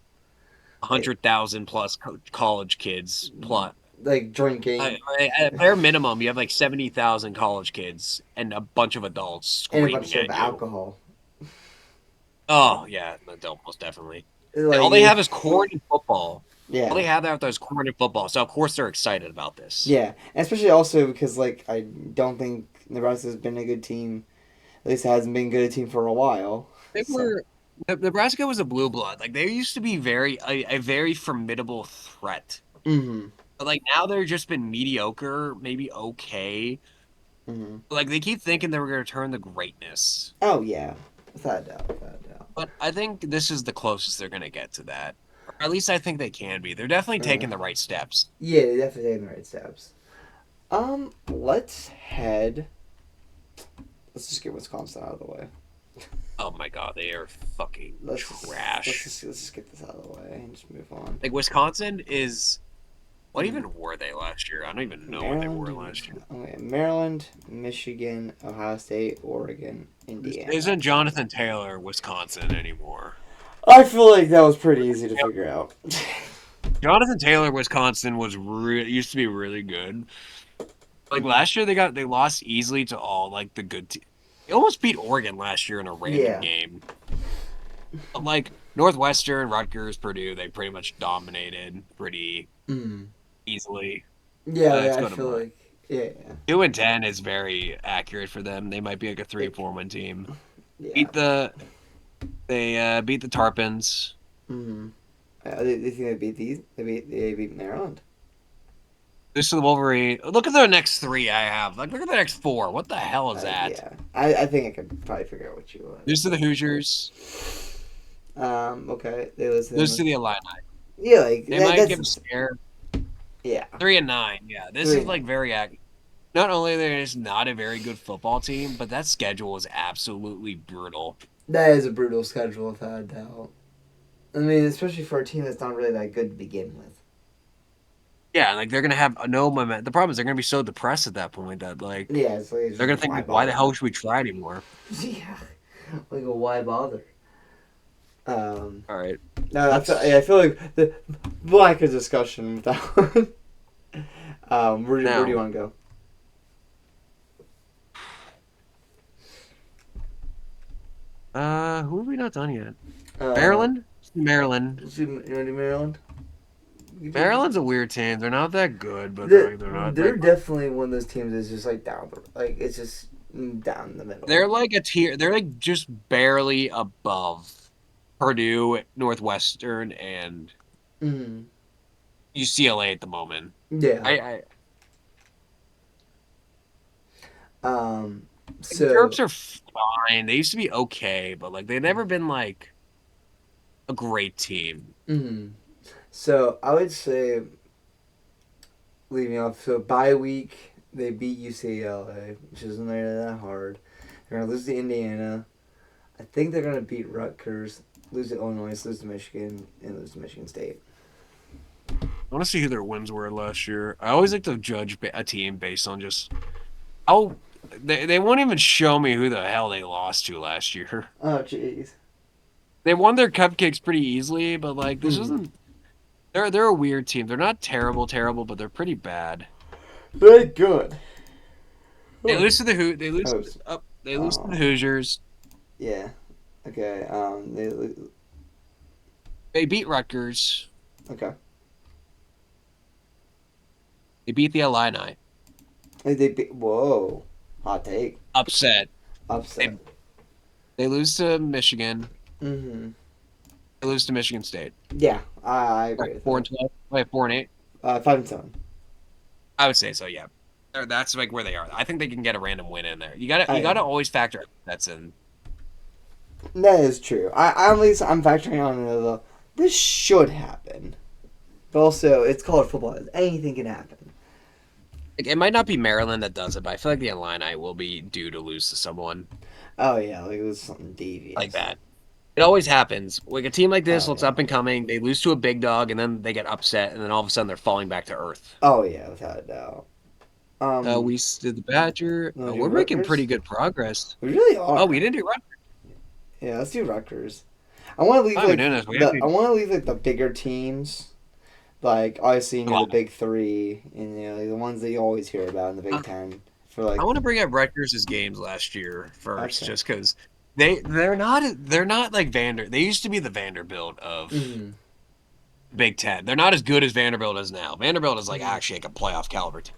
Like, 100,000 plus college kids plus. like drinking At bare minimum, you have like 70,000 college kids and a bunch of adults and a screaming bunch of at you. alcohol. Oh yeah, adult most definitely. And Like, all they have is corn and football. yeah. All they have out there is corn and football. So of course they're excited about this. Yeah, and especially also because like I don't think Nebraska's been a good team. At least it hasn't been a good team for a while. They So, were Nebraska was a blue blood. Like they used to be a very formidable threat. mm-hmm, But like now they're just been mediocre, maybe okay. mm-hmm. Like they keep thinking they were going to turn to greatness. Oh yeah, without a doubt, without a doubt. But I think this is the closest they're going to get to that. Or at least I think they can be. They're definitely taking the right steps. Yeah, they definitely taking the right steps. Let's head. Let's just get Wisconsin out of the way. Oh my god, they are fucking trash. Let's just get this out of the way and just move on. Like Wisconsin is. What even were they last year? I don't even know what they were last year. Okay, Maryland, Michigan, Ohio State, Oregon, Indiana. Isn't Jonathan Taylor Wisconsin anymore? I feel like that was pretty easy to figure out. Jonathan Taylor, Wisconsin used to be really good. Like last year, they lost easily to all like the good teams. They almost beat Oregon last year in a random game. But, like Northwestern, Rutgers, Purdue, they pretty much dominated pretty Mm. easily. Yeah, Let's I go to feel Mike. like Yeah. 2-10 is very accurate for them. They might be like a 3-4 win team. Yeah. Beat the they beat the Tarpons. Mm-hmm. They think they beat these. They beat Maryland. This is the Wolverine. Look at the next three I have. Like, look at the next four. What the hell is that? Yeah. I think I could probably figure out what you want. This is the Hoosiers. Okay. They lose to This is them. the Illini. Yeah, like They might give a that's scare. yeah. 3-9. Yeah, this Three is and like nine. very accurate. Not only are they just not a very good football team, but that schedule is absolutely brutal. That is a brutal schedule without a doubt. I mean, especially for a team that's not really that good to begin with. Yeah, like they're gonna have no momentum. The problem is they're gonna be so depressed at that point that like Yeah, it's like they're gonna think why like, why the bother? hell should we try anymore? Yeah, like why bother? Um, All right, no, let's. I feel like the lack of discussion with that one. Where do you Now, want to go? who have we not done yet? Uh, Maryland. Maryland. you want to do Maryland? Maryland's a weird team. They're not that good, but they're not They're like definitely one of those teams that's just like down the like it's just down the middle. they're like a tier. They're like just barely above Purdue, Northwestern, and Mm-hmm. UCLA at the moment. Yeah. I Um. like, the So. Terps are fine. They used to be okay, but like they've never been like a great team. Mm-hmm. So I would say leaving off. So bye week they beat UCLA, which isn't really that hard. They're gonna lose to Indiana. I think they're gonna beat Rutgers, lose to Illinois, lose to Michigan, and lose to Michigan State. I want to see who their wins were last year. I always like to judge a team based on just how they won't even show me who the hell they lost to last year. Oh jeez. They won their cupcakes pretty easily, but like this Mm-hmm. isn't. They're a weird team. They're not terrible, but they're pretty bad. Very good. They lose to the Who. They lose. Host. They lose to the Oh Hoosiers. yeah. Okay. They beat Rutgers. Okay. They beat the Illini. They beat. Whoa. Hot take. Upset. They Upset. they lose to Michigan. Mm-hmm. They lose to Michigan State. Yeah, I agree with Four that. and 12. Wait, 4-8. 5-7. I would say so. Yeah. That's like where they are. I think they can get a random win in there. I You gotta am. always factor that's in. That is true. I at least I'm factoring on the this should happen, but also it's college football. Anything can happen. Like, it might not be Maryland that does it, but I feel like the Illini will be due to lose to someone Oh yeah, like it was something like devious. that. It always happens. Like a team like this Oh looks yeah. up and coming. They lose to a big dog, and then they get upset, and then all of a sudden they're falling back to earth. Oh yeah, without a doubt. We did the Badger. No, do We're making pretty Rutgers. good progress. We really Oh, we are. didn't do Rutgers. Yeah, let's do Rutgers. I want to leave Why are we like doing this? We have to. I want to leave like the bigger teams, like obviously the big three, and the ones that you always hear about in the Big Ten for like. I want to bring up Rutgers' games last year first, Okay. just because they're not like They used to be the Vanderbilt of Mm-hmm. Big Ten. They're not as good as Vanderbilt is now. Vanderbilt is like Mm-hmm. actually like a playoff caliber team.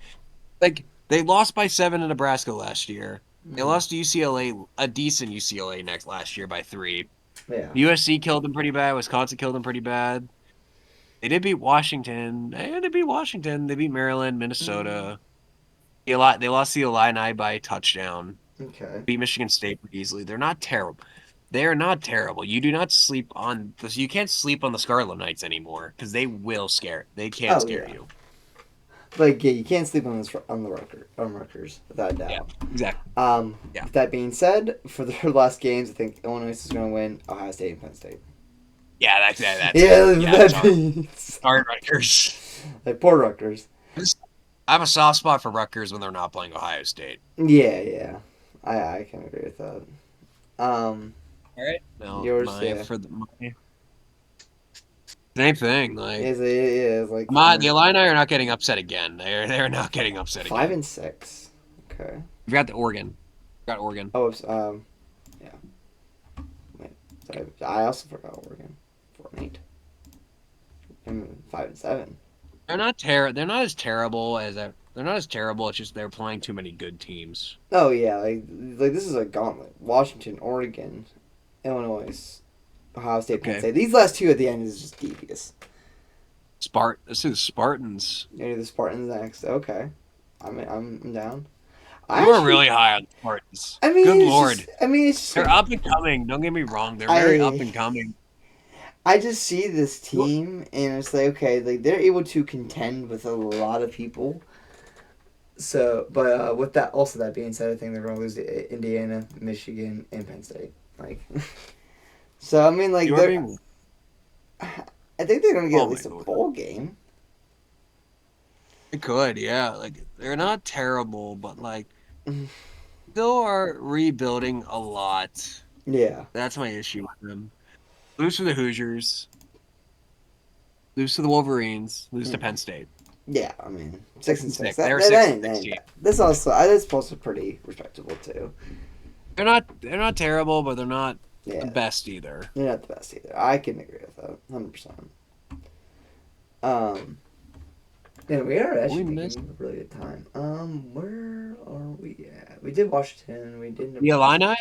Like they lost by 7 to Nebraska last year. They Mm-hmm. lost to UCLA, a decent UCLA next last year by 3. Yeah. USC killed them pretty bad. Wisconsin killed them pretty bad. They did beat Washington. They beat Washington. They beat Maryland, Mm-hmm. Minnesota. They lost the Illini by a touchdown. Okay. Beat Michigan State pretty easily. They're not terrible. They are not terrible. You do not sleep on this. You can't sleep on the Scarlet Knights anymore because they will scare. They can Oh scare yeah. you. Like yeah, you can't sleep on this on the Rutgers without a Yeah, doubt. exactly. Yeah. With that being said, for their last games, I think Illinois is going to win Ohio State and Penn State. Yeah, that's Yeah, it. Yeah, that sorry, means sorry, Rutgers. like poor Rutgers. I have a soft spot for Rutgers when they're not playing Ohio State. Yeah, yeah, I can agree with that. All right. No, Yours, my yeah, for the my same thing. Like is like the Illini are not getting upset again. They're not getting upset 5-6. Okay. We got the Oregon. Got Oregon. Oh, yeah. Wait, I also forgot Oregon. 4-8. And 5-7. They're not as terrible as They're not as terrible. It's just they're playing too many good teams. Oh yeah, like this is a gauntlet. Washington, Oregon, Illinois, Ohio State, Penn Okay. State. These last two at the end is just devious. This is Spartans. Maybe the Spartans next. Okay, I'm down. You are really high on Spartans. I mean, Good it's lord. just, I mean, it's just They're like, up and coming. Don't get me wrong. They're very up and coming. I just see this team and it's like, okay, like they're able to contend with a lot of people. So, but with that, also that being said, I think they're going to lose to Indiana, Michigan, and Penn State. Like, so I mean, like I think they're going to get at least a bowl game. They could, yeah. Like they're not terrible, but like still are rebuilding a lot. Yeah, That's my issue with them. Lose to the Hoosiers. Lose to the Wolverines. Lose to Penn State. yeah. I mean, 6-6. They're 6-16. That's also that's also pretty respectable too. They're not terrible, but they're not the best either. They're not the best either. I can agree with that, 100%. Yeah, we are actually making a really good time. Where are we at? We did Washington. We did the Illini.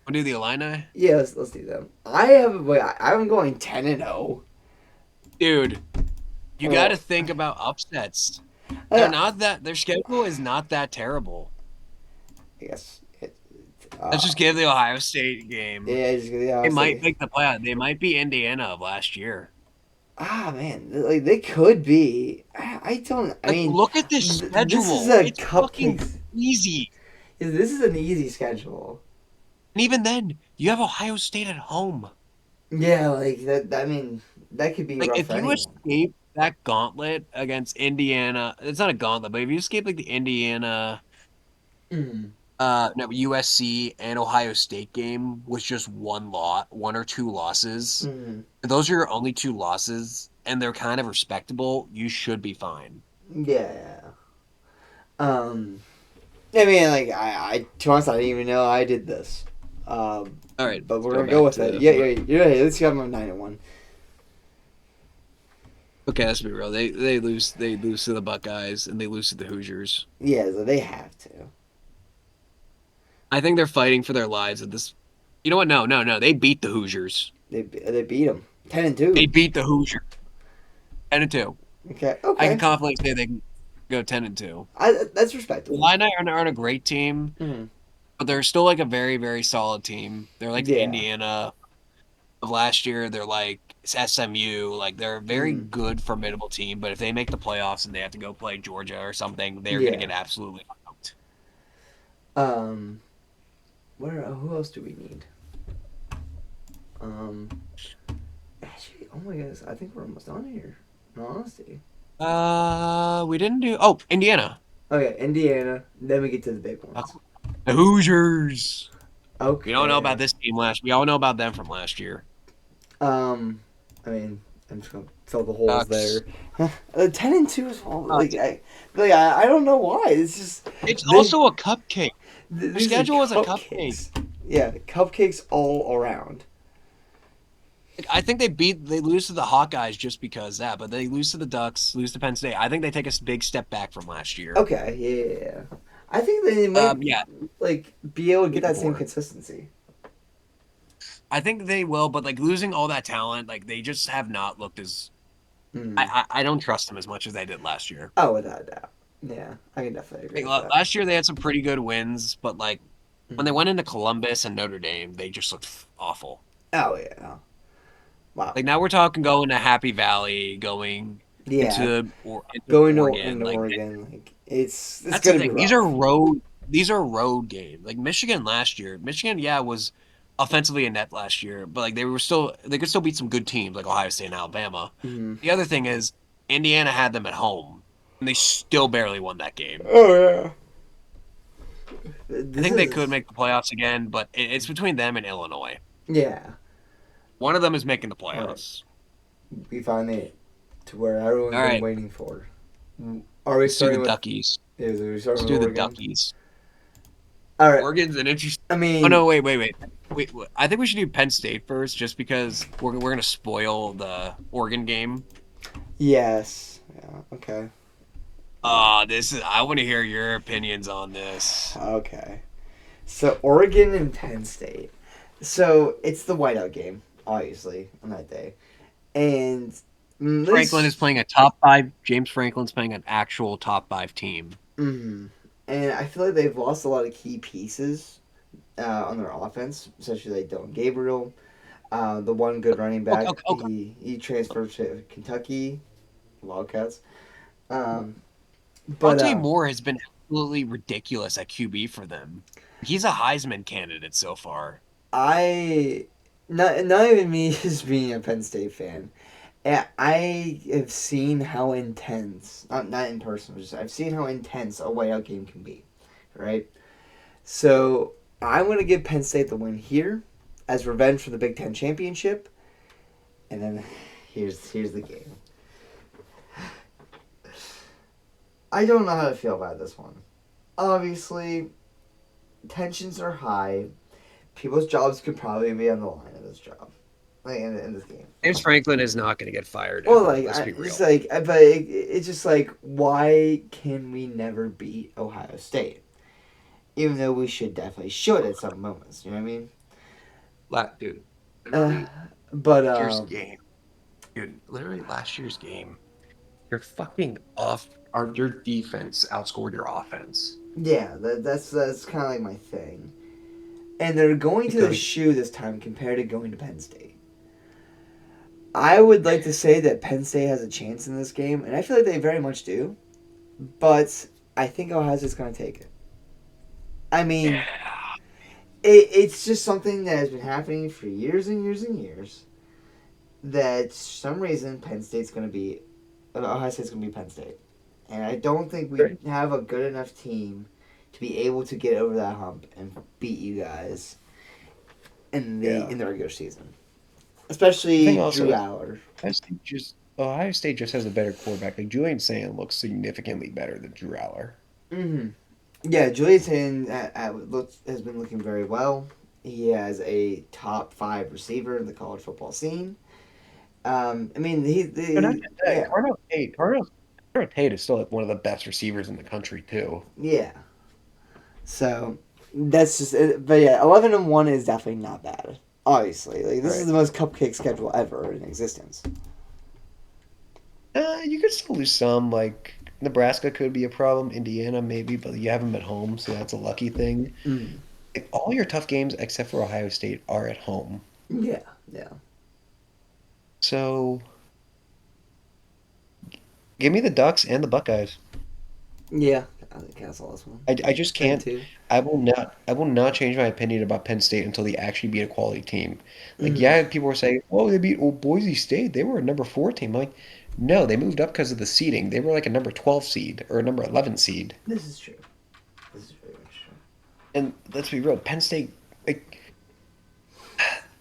We'll do the Illini. Yeah, let's do them. I'm going 10-0. Dude, you got to think about upsets. They're not that. Their schedule is not that terrible. I guess. Let's just give the Ohio State game. Yeah, just give the Ohio They State. might make the playoff. They might be Indiana of last year. Ah man, like they could be. I don't. I mean, look at this schedule. This is a it's fucking easy. This is an easy schedule. And even then, you have Ohio State at home. Yeah, like that. I mean, that could be like rough if you escape that gauntlet against Indiana. It's not a gauntlet, but if you escape like the Indiana, USC and Ohio State game was just one or two losses. If those are your only two losses, and they're kind of respectable, you should be fine. Yeah. I mean, like to be honest, I didn't even know I did this. All right, but we're gonna go with it. Yeah. Let's go 9-1. Okay, let's be real. They lose to the Buckeyes and they lose to the Hoosiers. Yeah, so they have to. I think they're fighting for their lives at this. You know what? No. They beat the Hoosiers. They beat them 10-2. They beat the Hoosiers 10-2. Okay. I can confidently say they can go 10-2. That's respectable. The Illini aren't a great team, but they're still like a very, very solid team. They're like the Indiana of last year. They're like SMU. Like they're a very good, formidable team. But if they make the playoffs and they have to go play Georgia or something, they're gonna get absolutely fucked. Who else do we need? Actually, oh my goodness, I think we're almost done here. In all honesty. We didn't do. Indiana. Okay, Indiana. Then we get to the big ones. The Hoosiers. Okay. We don't know about this team We all know about them from last year. I mean, I'm just gonna fill the holes there. 10-2 is all. I don't know why. It's also a cupcake. The schedule is a cupcake. Yeah, cupcakes all around. I think they lose to the Hawkeyes just because that, but they lose to the Ducks, lose to Penn State. I think they take a big step back from last year. Okay, yeah. I think they might be able to get that same consistency. I think they will, but like losing all that talent, like they just have not looked as. I don't trust them as much as they did last year. Oh, without a doubt. Yeah, I can definitely agree. With that. Last year they had some pretty good wins, but like when they went into Columbus and Notre Dame, they just looked awful. Oh yeah. Wow. Like now we're talking going to Happy Valley, going into Oregon. Like it's gonna be rough. These are road games. Like Michigan last year. Michigan, was offensively inept last year, but like they could still beat some good teams like Ohio State and Alabama. The other thing is Indiana had them at home, and they still barely won that game. Oh yeah. I think they could make the playoffs again, but it's between them and Illinois. Yeah. One of them is making the playoffs. Right. We finally to where everyone's been waiting for. Are we starting with Duckies? Let's do the Duckies. All right. Oregon's an interesting. I mean. Oh no! Wait. I think we should do Penn State first, just because we're gonna spoil the Oregon game. Yes. Yeah. Okay. This is. I want to hear your opinions on this. Okay. So Oregon and Penn State. So it's the whiteout game, obviously, on that day, and Franklin is this. playing a top five. James Franklin's playing an actual top five team. Mm-hmm. And I feel like they've lost a lot of key pieces on their offense, especially like Dylan Gabriel. The one good running Okay, back, okay, okay. he transferred to Kentucky Wildcats. Um, but Dante Moore has been absolutely ridiculous at QB for them. He's a Heisman candidate so far. I not even me as being a Penn State fan. I have seen how intense, not in person, but just I've seen how intense a whiteout game can be, right? So I'm going to give Penn State the win here as revenge for the Big Ten championship. And then here's the game. I don't know how to feel about this one. Obviously, tensions are high. People's jobs could probably be on the line in this job, like in this game. James Franklin is not going to get fired Well, ever. like Let's be real. just like, but it's just like, why can we never beat Ohio State? Even though we should at some moments. You know what I mean? Dude, Uh, literally but last year's game. Dude, literally last year's game. You're fucking off. Your defense outscored your offense. yeah, that's kind of like my thing. And they're going to the Because shoe this time compared to going to Penn State. I would like to say that Penn State has a chance in this game, and I feel like they very much do. But I think Ohio State's going to take it. I mean, yeah, it's just something that has been happening for years and years and years. That for some reason Penn State's going to be, Ohio State's going to be Penn State, and I don't think we have a good enough team to be able to get over that hump and beat you guys in the regular season, I think especially also Drew Aller. Ohio State just has a better quarterback. Like Julian Sand looks significantly better than Drew Aller. Mm-hmm. Yeah, Julius Hayden has been looking very well. He has a top 5 receiver in the college football scene. I mean, But not just that, yeah, Cardell Tate is still like one of the best receivers in the country too. yeah. So that's just it. But yeah, 11-1 is definitely not bad. Obviously, like this is Right. the most cupcake schedule ever in existence. You could still lose some. Like Nebraska could be a problem. Indiana maybe, but you have them at home, so that's a lucky thing. Mm. Like, all your tough games except for Ohio State are at home. Yeah, yeah, So give me the Ducks and the Buckeyes. yeah. I think that's the last one. I just Thing can't. too. I will not change my opinion about Penn State until they actually beat a quality team. Like, Mm. yeah, people were saying, "Oh, they beat old Boise State. They were a number 4 team." I'm like, no, they moved up because of the seeding. They were like a number 12 seed or a number 11 seed. This is true. This is very much true. And let's be real, Penn State, like,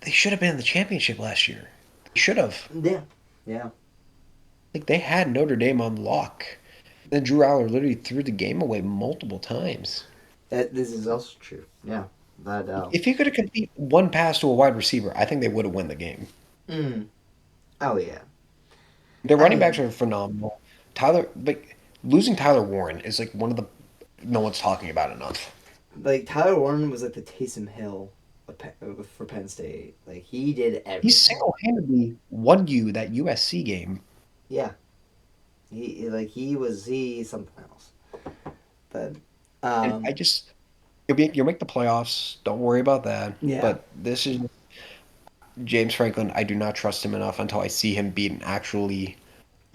they should have been in the championship last year. They should have. Yeah, yeah. Like, they had Notre Dame on lock. Then Drew Aller literally threw the game away multiple times. This is also true. Yeah, that. If he could have completed one pass to a wide receiver, I think they would have won the game. Mm. Oh yeah. Their I running backs mean, are phenomenal. Tyler, like losing Tyler Warren is like one of the no one's talking about enough. like Tyler Warren was like the Taysom Hill for Penn State. Like he did He everything. single-handedly won you that USC game. Yeah, he's something else. But And I just you'll make the playoffs. Don't worry about that. yeah. But this is James Franklin. I do not trust him enough until I see him beat an actually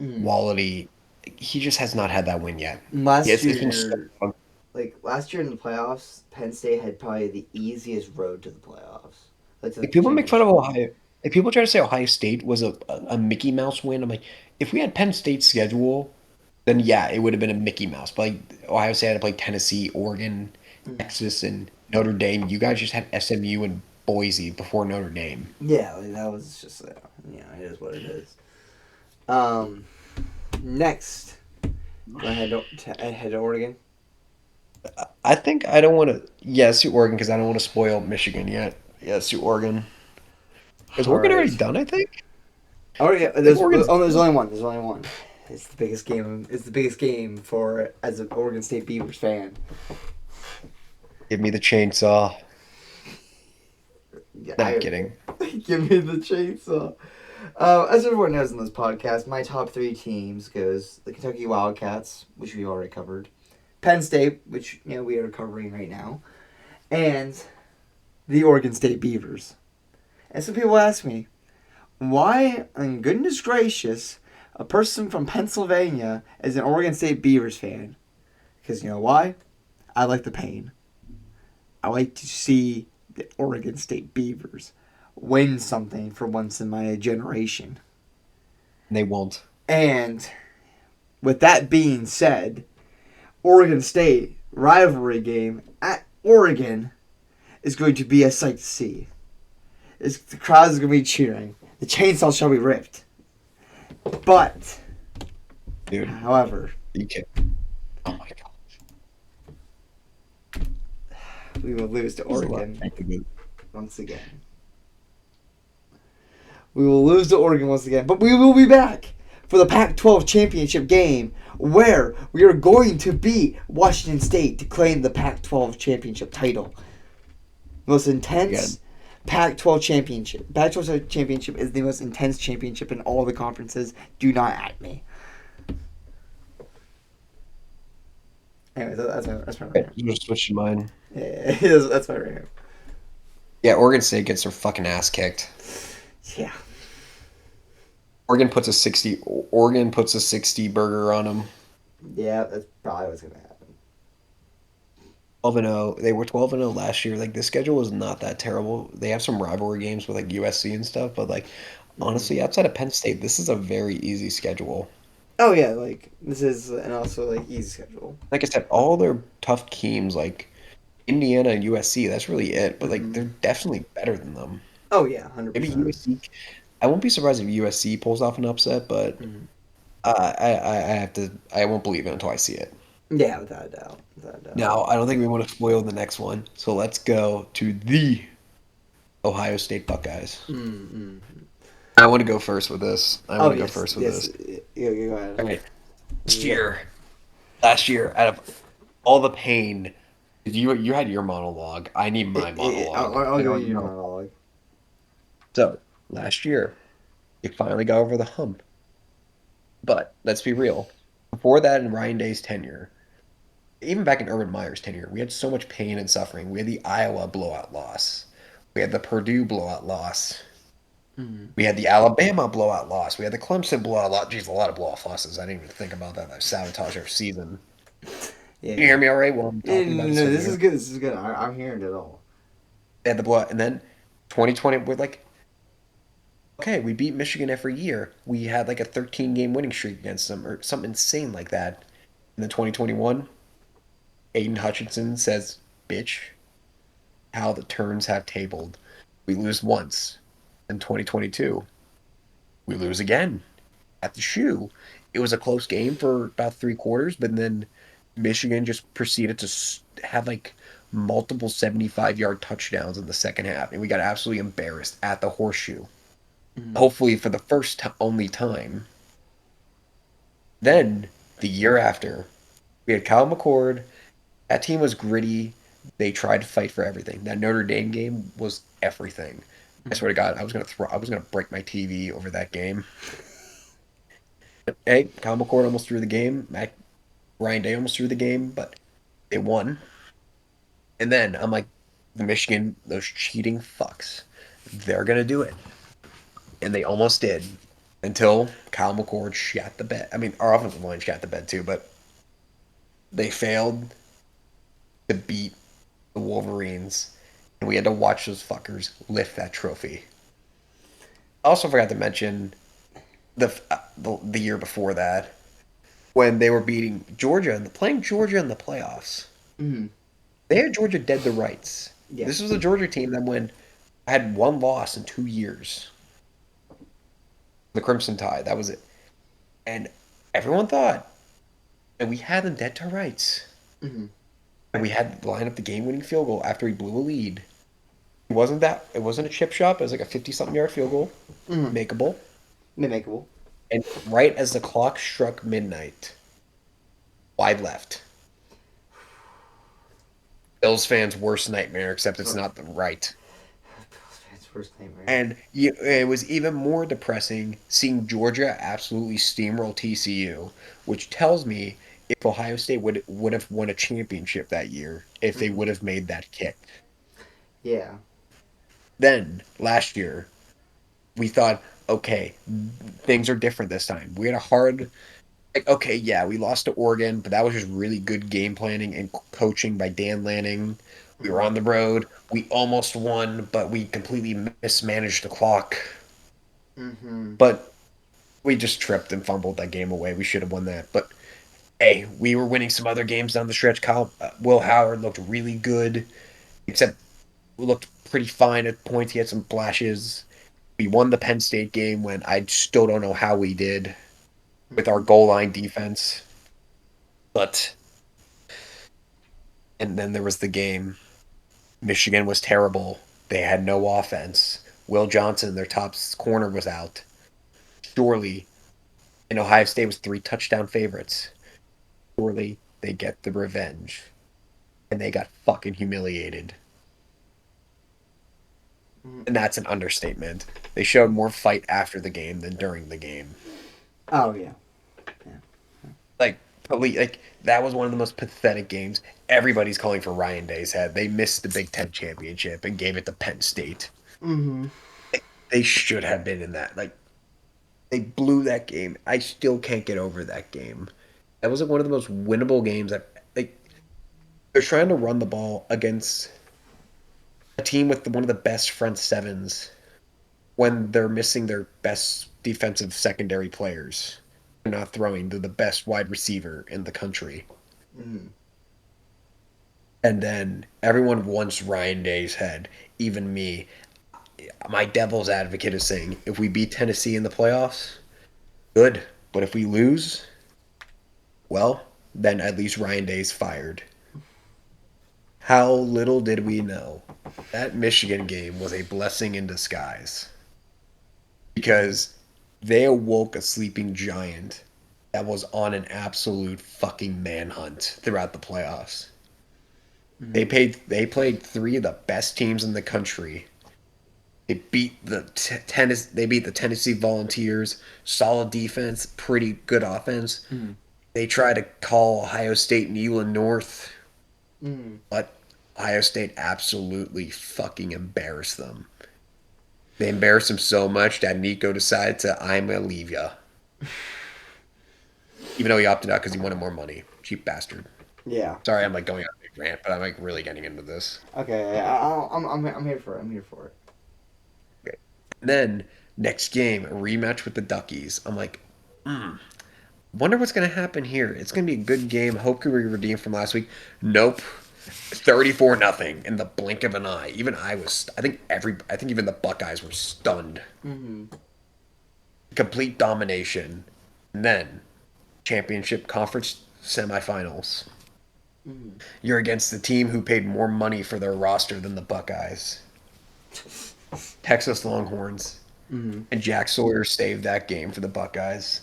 Mm. quality. He just has not had that win yet. Yeah, Last it's been so year, last year in the playoffs, Penn State had probably the easiest road to the playoffs, like to the like people make fun of championship. Ohio. Like people try to say Ohio State was a Mickey Mouse win. I'm like, if we had Penn State's schedule, then yeah, it would have been a Mickey Mouse. But like Ohio State had to play Tennessee, Oregon, Mm. Texas, and Notre Dame. You guys just had SMU and Boise before Notre Dame. Yeah, like that was just yeah, it is what it is. Um, next, go ahead head to Oregon. I think I don't want to. Yeah, sue Oregon because I don't want to spoil Michigan yet. Yeah, sue Oregon. Is All Oregon already right. done? I think. Oregon. I think Oregon's. There's only one. There's only one. It's the biggest game. It's the biggest game for as an Oregon State Beavers fan. Give me the chainsaw. Yeah, No, I'm kidding. Give me the chainsaw. As everyone knows in this podcast, my top 3 teams goes the Kentucky Wildcats, which we already covered, Penn State, which we are covering right now, and the Oregon State Beavers. And some people ask me, why, in goodness gracious, a person from Pennsylvania is an Oregon State Beavers fan? Because you know why? I like the pain. I like to see the Oregon State Beavers win something for once in my generation. They won't. And with that being said, Oregon State rivalry game at Oregon is going to be a sight to see. The crowd is going to be cheering. The chainsaw shall be ripped. But, Dude, however, you can't. Oh my gosh. we will lose to Oregon Oregon. once again. We will lose to Oregon once again, but we will be back for the Pac-12 championship game, where we are going to beat Washington State to claim the Pac-12 championship title. Most intense Pac-12 championship. Pac-12 championship is the most intense championship in all the conferences. Do not at me. Anyways, that's my right. You just switched your mind. Yeah, that's my right. Yeah, Oregon State gets their fucking ass kicked. Yeah. Oregon puts a 60 burger on them. Yeah, that's probably what's gonna happen. 12-0. They were 12-0 last year. Like, the schedule is not that terrible. They have some rivalry games with like USC and stuff, but like honestly, outside of Penn State, this is a very easy schedule. Oh yeah, like this is and also like easy schedule. Like I said, all their tough teams like Indiana and USC, that's really it. But like they're definitely better than them. Oh yeah, 100%. Maybe USC. I won't be surprised if USC pulls off an upset, but I won't believe it until I see it. Yeah, without a doubt. Now, I don't think we want to spoil the next one, so let's go to the Ohio State Buckeyes. I want to go first with this. Yes, Yeah, go ahead. Okay. Last year, out of all the pain, you had your monologue. I need my monologue. I'll go your monologue. So, last year, you finally got over the hump. But, let's be real. Before that, in Ryan Day's tenure, even back in Urban Meyer's tenure, we had so much pain and suffering. We had the Iowa blowout loss. We had the Purdue blowout loss. We had the Alabama blowout loss. We had the Clemson blowout loss. Jeez, a lot of blowout losses. I didn't even think about that. That sabotaged our season. Yeah. Can you hear me all right while I'm talking about No, this is good. This is good. I'm hearing it all. They had the blowout. And then 2020, we're like, okay, we beat Michigan every year. We had like a 13-game winning streak against them or something insane like that. And then 2021, Aiden Hutchinson says, bitch, how the turns have tabled. We lose once. In 2022, we lose again at the shoe. It was a close game for about 3 quarters, but then Michigan just proceeded to have like multiple 75-yard touchdowns in the second half, and we got absolutely embarrassed at the Horseshoe. Hopefully for the first only time. Then, the year after, we had Kyle McCord. That team was gritty. They tried to fight for everything. That Notre Dame game was everything. I swear to God, I was gonna break my TV over that game. Hey, Kyle McCord almost threw the game. Ryan Day almost threw the game, but they won. And then I'm like, the Michigan, those cheating fucks, they're gonna do it. And they almost did. Until Kyle McCord shat the bed. I mean, our offensive line shat the bed too, but they failed to beat the Wolverines. And we had to watch those fuckers lift that trophy. I also forgot to mention the year before that, when they were beating Georgia and playing Georgia in the playoffs. They had Georgia dead to rights. Yeah. This was a Georgia team that had 1 loss in 2 years. The Crimson Tide, that was it. And everyone thought, and we had them dead to rights. And we had to line up the game-winning field goal after he blew a lead. It wasn't a chip shot. It was like a 50-something yard field goal. Makeable. And right as the clock struck midnight, wide left. Bills fans' worst nightmare, except it's not the right. It's worst nightmare. And it was even more depressing seeing Georgia absolutely steamroll TCU, which tells me if Ohio State would have won a championship that year if they would have made that kick. Yeah. Then last year, we thought, okay, things are different this time. We had a hard, like, okay, yeah, we lost to Oregon, but that was just really good game planning and coaching by Dan Lanning. We were on the road. We almost won, but we completely mismanaged the clock. Mm-hmm. But we just tripped and fumbled that game away. We should have won that. But hey, we were winning some other games down the stretch. Will Howard looked really good, except we looked pretty fine at points. He had some flashes. We won the Penn State game when I still don't know how we did with our goal line defense. But and then there was the game. Michigan was terrible. They had no offense. Will Johnson, their top corner, was out. Surely, and Ohio State was 3 touchdown favorites. Surely they get the revenge. And they got fucking humiliated. And that's an understatement. They showed more fight after the game than during the game. Oh yeah. Like, like that was one of the most pathetic games. Everybody's calling for Ryan Day's head. They missed the Big Ten championship and gave it to Penn State. Mm-hmm. They should have been in that. Like, they blew that game. I still can't get over that game. That was like one of the most winnable games. Like, they're trying to run the ball against a team with one of the best front sevens when they're missing their best defensive secondary players. They're not throwing to the best wide receiver in the country. Mm-hmm. And then everyone wants Ryan Day's head, even me. My devil's advocate is saying if we beat Tennessee in the playoffs, good. But if we lose, well, then at least Ryan Day's fired. How little did we know that Michigan game was a blessing in disguise. Because they awoke a sleeping giant that was on an absolute fucking manhunt throughout the playoffs. Mm-hmm. They played 3 of the best teams in the country. They beat they beat the Tennessee Volunteers, solid defense, pretty good offense. Mm-hmm. They tried to call Ohio State Neyland North, Mm-hmm. but Ohio State absolutely fucking embarrassed them. They embarrassed him so much that Nico decided to I'm gonna leave ya. Even though he opted out because he wanted more money. Cheap bastard. Yeah. Sorry, I'm like going on a big rant, but I'm like really getting into this. Okay. I'm here for it. I'm here for it. Okay. Then next game, a rematch with the Duckies. I'm like, wonder what's gonna happen here. It's gonna be a good game. Hope can we redeem from last week. Nope. 34-0 in the blink of an eye. Even I was. I think even the Buckeyes were stunned. Mm-hmm. Complete domination. And then championship conference semifinals. Mm-hmm. You're against the team who paid more money for their roster than the Buckeyes. Texas Longhorns. Mm-hmm. And Jack Sawyer saved that game for the Buckeyes.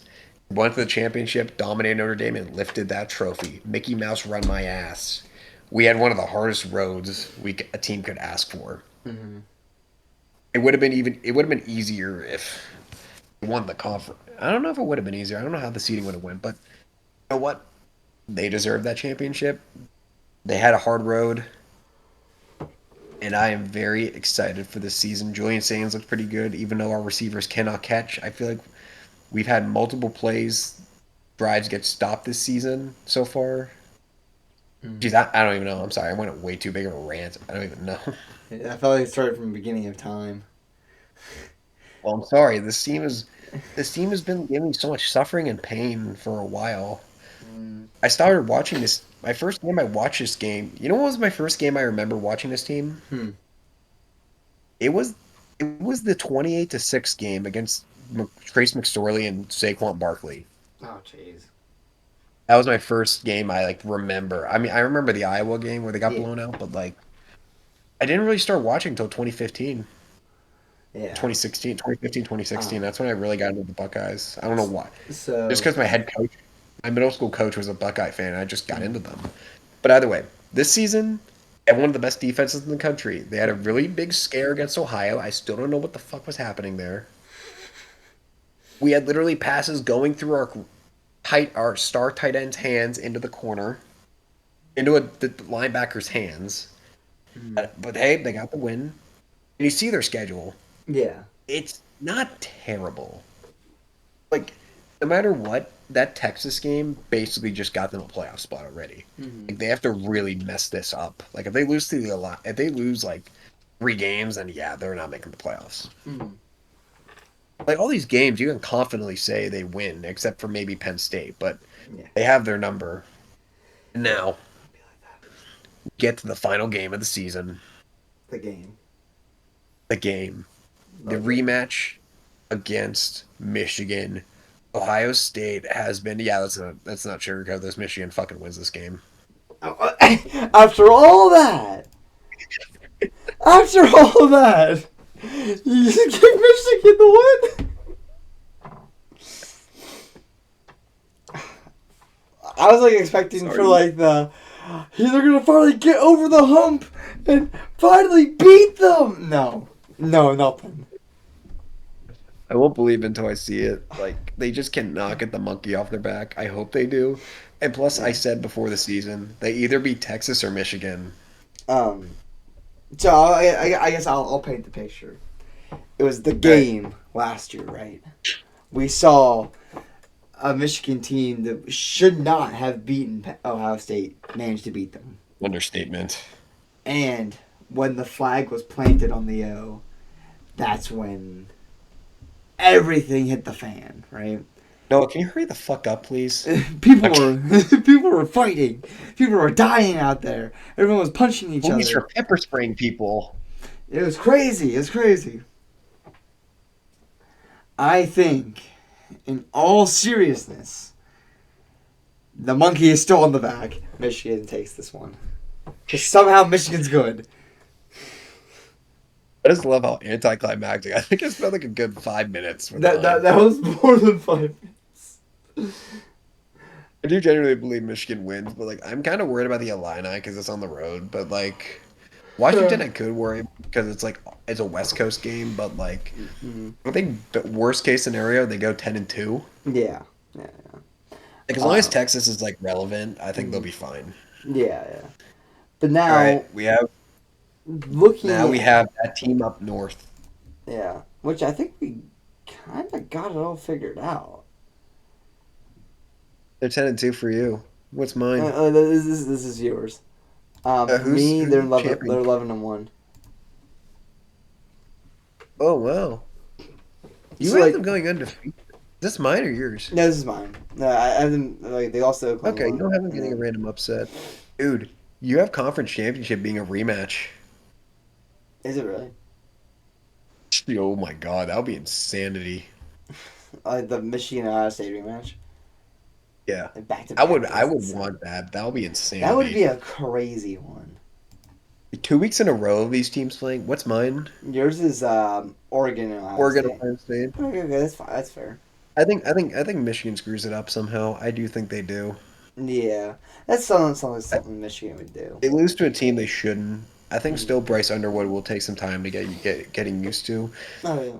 Went to the championship, dominated Notre Dame, and lifted that trophy. Mickey Mouse run my ass. We had one of the hardest roads a team could ask for. Mm-hmm. It would have been easier if we won the conference. I don't know if it would have been easier. I don't know how the seeding would have went, but you know what? They deserved that championship. They had a hard road, and I am very excited for this season. Julian Sands looked pretty good, even though our receivers cannot catch. I feel like we've had multiple drives get stopped this season so far. Mm-hmm. Jeez, I don't even know. I'm sorry. I went way too big of a rant. I don't even know. I felt like it started from the beginning of time. Well, I'm sorry. This team has been giving me so much suffering and pain for a while. Mm. I started watching this. My first game I watched this game. You know what was my first game I remember watching this team? It was the 28-6 game against Trace McSorley and Saquon Barkley. Oh, jeez. That was my first game I remember. I mean, I remember the Iowa game where they got blown out, but I didn't really start watching until 2015. Yeah. 2016, 2015, 2016. Oh. That's when I really got into the Buckeyes. I don't know why. So Just because my middle school coach was a Buckeye fan, I just got into them. But either way, this season, they had one of the best defenses in the country. They had a really big scare against Ohio. I still don't know what the fuck was happening there. We had literally passes going through our star tight end's hands into the corner, into the linebacker's hands. But hey, they got the win. And you see their schedule. yeah. It's not terrible. Like, no matter what, that Texas game basically just got them a playoff spot already. Like, they have to really mess this up. Like, if they lose if they lose like 3 games, then yeah, they're not making the playoffs. Like, all these games, you can confidently say they win, except for maybe Penn State, but Yeah. they have their number. And now, get to the final game of the season. The game. The game. The rematch against Michigan. Ohio State has been that's not sugarcoat this. Michigan fucking wins this game. After all that, you just give Michigan the win. I was like expecting for like they're gonna finally get over the hump and finally beat them. No, nothing. I won't believe until I see it. Like, they just cannot get the monkey off their back. I hope they do. And plus, I said before the season, they either beat Texas or Michigan. So I guess I'll paint the picture. It was the game last year, right? We saw a Michigan team that should not have beaten Ohio State managed to beat them. Understatement. And when the flag was planted on the O, that's when everything hit the fan, right? Noah, can you hurry the fuck up, please? People were fighting. People were dying out there. Everyone was punching each Police other. are pepper spraying people. It was crazy. I think, in all seriousness, the monkey is still on the back. Michigan takes this one. Because somehow Michigan's good. I just love how anticlimactic. I think it's been like a good 5 minutes. That was more than 5 minutes. I do genuinely believe Michigan wins, but like I'm kind of worried about the Illini because it's on the road. But like Washington, I could worry because it's a West Coast game. But like I think the worst case scenario, they go 10-2. Yeah. Like as long as Texas is like relevant, I think they'll be fine. Yeah. But now, All right, we have that team up north. Yeah, which I think we kind of got it all figured out. They're 10-2 for you. What's mine? This is yours. Me, they're 11. They're 11-1. Oh wow! You So, have them going undefeated. Is this mine or yours? No, this is mine. No, I have them. Like they also. Okay, you don't have them getting a random upset, dude. You have conference championship being a rematch. Is it really? Oh my god, that would be insanity. The Michigan Ohio State rematch. Yeah, Back to I would want that. That would be insanity. That would be a crazy one. 2 weeks in a row of these teams playing. What's mine? Yours is Oregon and Ohio State. Okay, that's fine. That's fair. I think Michigan screws it up somehow. I do think they do. Yeah, that's something Michigan would do. They lose to a team they shouldn't. I think still Bryce Underwood will take some time to getting used to. Oh yeah.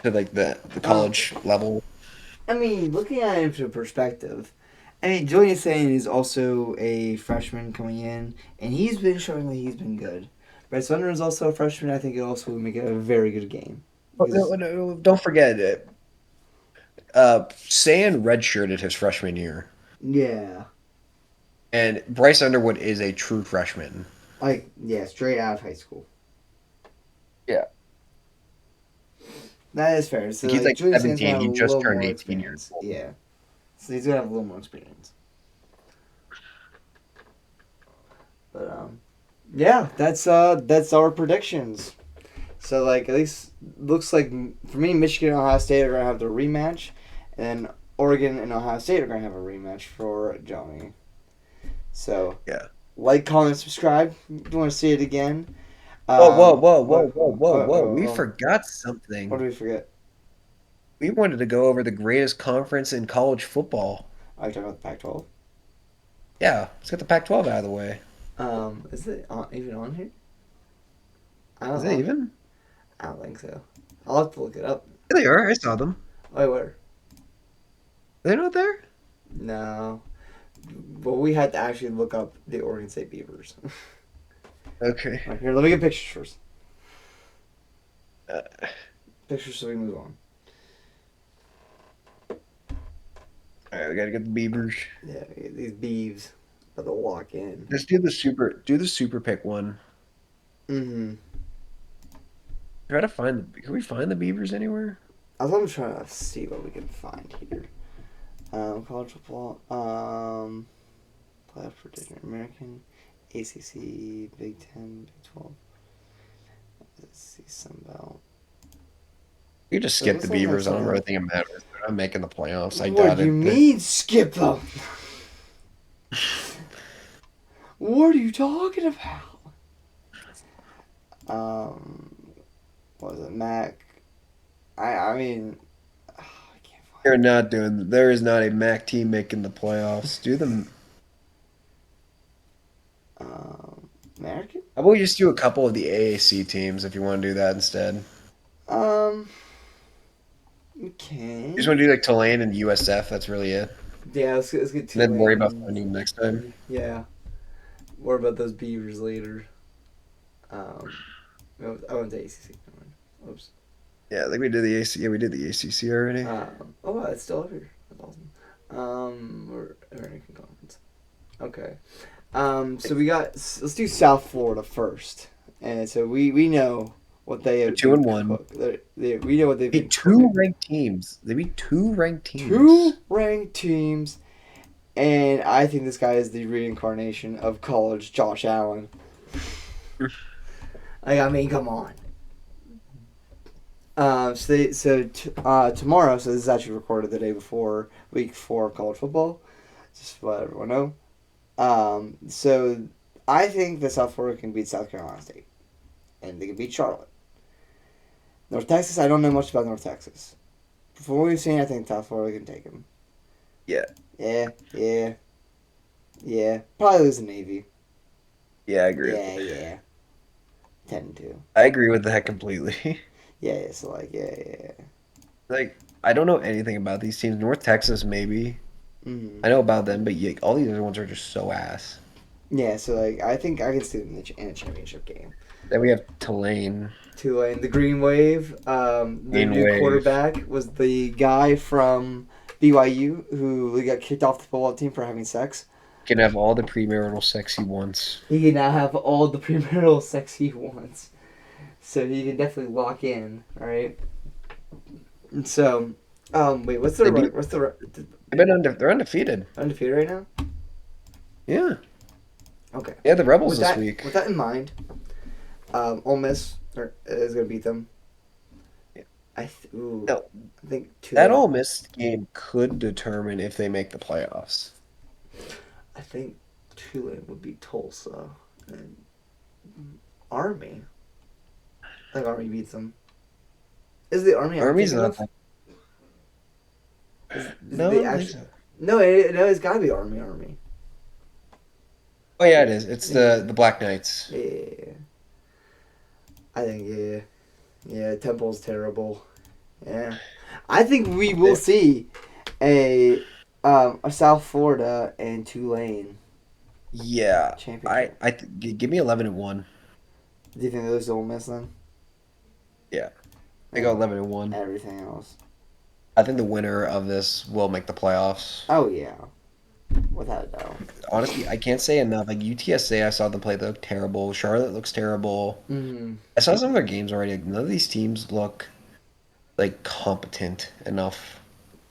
To like the college level. I mean, looking at it from perspective, I mean, Julian Sain is also a freshman coming in, and he's been showing that he's been good. Bryce Hunter is also a freshman. I think it also would make it a very good game. No, don't forget it. Sain redshirted his freshman year. Yeah. And Bryce Underwood is a true freshman. Straight out of high school. Yeah. That is fair. So, he's like Julian 17. He just turned 18 years old. Yeah. So he's going to have a little more experience. But, yeah, that's our predictions. So, at least looks like, for me, Michigan and Ohio State are going to have their rematch. And Oregon and Ohio State are going to have a rematch for Johnny. So, yeah. Like, comment, subscribe if you want to see it again. Whoa, whoa, whoa, whoa, What? whoa, whoa, whoa. We forgot What something. did we forget? We wanted to go over the greatest conference in college football. Are you talking about the Pac-12? Yeah, let's get the Pac-12 out of the way. Is it even on here? Is it even? I don't think so. I'll have to look it up. Yeah, they are. I saw them. Wait, where? They're not there? No. But we had to actually look up the Oregon State Beavers. Okay. Right, here, let me get pictures first. Uh, Pictures so we move on. all right, we gotta get the Beavers. Yeah, these Beavs about to walk in. Let's do the super pick one. Mm-hmm. Try to find can we find the Beavers anywhere? I'm trying to see what we can find here. College football. Playoff prediction. American, ACC, Big Ten, Big 12. Let's see some about. You just So skip what's the on that Beavers. I don't channel? really think it matters. They're not making the playoffs. I What doubt do you it. mean skip them? What are you talking about? What was it, Mac? I mean, I can't find. They're not doing. There is not a MAC team making the playoffs. Do them. American. How about we just do a couple of the AAC teams if you want to do that instead? Okay. You just want to do like Tulane and USF. That's really it. Yeah, let's get And then worry about Tulane. finding them next time. Yeah. Worry about those Beavers later. I went to ACC. Never mind. Oops. Yeah, I think we did the AC. Yeah, we did the ACC already. Oh wow, it's still up here. That's awesome. We're American Conference. Okay. So we got. Let's do South Florida first, and so we know what they have. 2-1. We know what they've They been beat two cooking. ranked teams. They beat two ranked teams. Two ranked teams, and I think this guy is the reincarnation of college Josh Allen. I mean, come on. Tomorrow, so this is actually recorded the day before week 4 of college football, just to let everyone know. So I think that South Florida can beat South Carolina State, and they can beat Charlotte. North Texas, I don't know much about North Texas. From what we've seen, I think South Florida can take them. Yeah. Yeah. Probably lose the Navy. Yeah, I agree. Yeah. 10-2. I agree with that completely. Yeah. So yeah. Like, I don't know anything about these teams. North Texas, maybe. Mm-hmm. I know about them, but yeah, all these other ones are just so ass. Yeah. So I think I can see them in a championship game. Then we have Tulane. Tulane, the Green Wave. The Green new Wave. quarterback was the guy from BYU who got kicked off the football team for having sex. Can have all the premarital sex he wants. He can now have all the premarital sex he wants. So he can definitely lock in, all right? And so, wait, what's the They're undefeated. undefeated right now? Yeah. Okay. Yeah, the Rebels With this that, week. with that in mind, Ole Miss is going to beat them. Yeah. I No. think That Ole Miss game could determine if they make the playoffs. I think Tulane would beat Tulsa and Army. I think Army beats them. Is the Army? Army's thinking not of? that. Is No, the I don't think actual- so. No, it's got to be Army. Oh yeah, it is. It's the Black Knights. Yeah. I think yeah. Temple's terrible. Yeah. I think we will see a South Florida and Tulane Yeah. championship. Give me 11-1. Do you think those Ole Miss then? Yeah. I go 11-1. Everything else. I think the winner of this will make the playoffs. Oh yeah, without a doubt. Honestly, I can't say enough. Like UTSA, I saw them play. They look terrible. Charlotte looks terrible. Mm-hmm. I saw some of their games already. Like, none of these teams look like competent enough.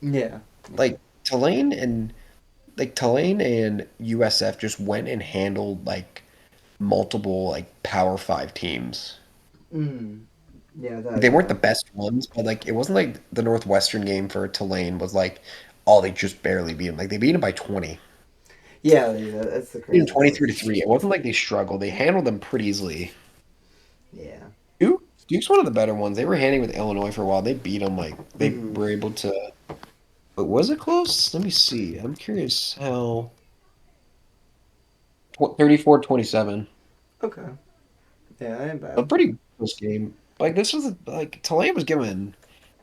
Yeah. Like Tulane and USF just went and handled like multiple like Power 5 teams. Mm. Yeah. They weren't the best ones, but like it wasn't like the Northwestern game for Tulane was like, oh, they just barely beat them. Like they beat them by 20. Yeah, that's the Beat crazy. them 23-3. It wasn't like they struggled. They handled them pretty easily. Yeah. Duke's one of the better ones. They were handing with Illinois for a while. They beat them like they Mhm. were able to. But was it close? Let me see. I'm curious how. 34-27. Okay. Yeah, that ain't A bad. pretty close game. Like this was like Tulane was giving.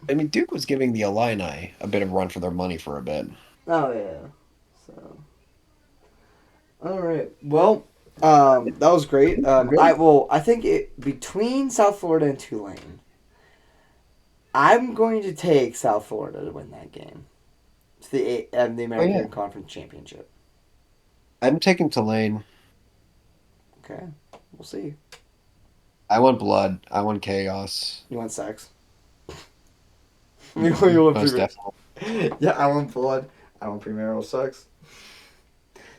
I mean, Duke was giving the Illini a bit of run for their money for a bit. Oh yeah. So. All right. Well, that was great. Great. I think it between South Florida and Tulane, I'm going to take South Florida to win that game. It's the Oh yeah, American Conference Championship. I'm taking Tulane. Okay, we'll see. I want blood. I want chaos. You want sex? You want Most premarital? definitely. Yeah, I want blood. I want premarital sex.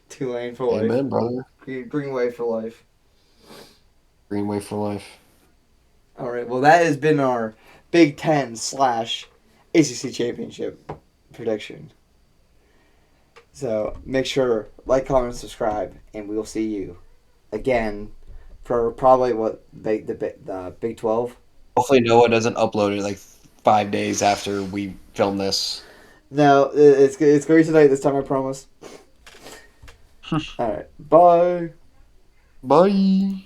Tulane for life. Amen, brother. Green Way for life. Greenway for life. All right. Well, that has been our Big Ten slash ACC championship prediction. So make sure like, comment, subscribe, and we'll see you again for probably the Big 12. Hopefully Noah doesn't upload it like 5 days after we film this. No, it's going to be tonight this time. I promise. All right. Bye. Bye.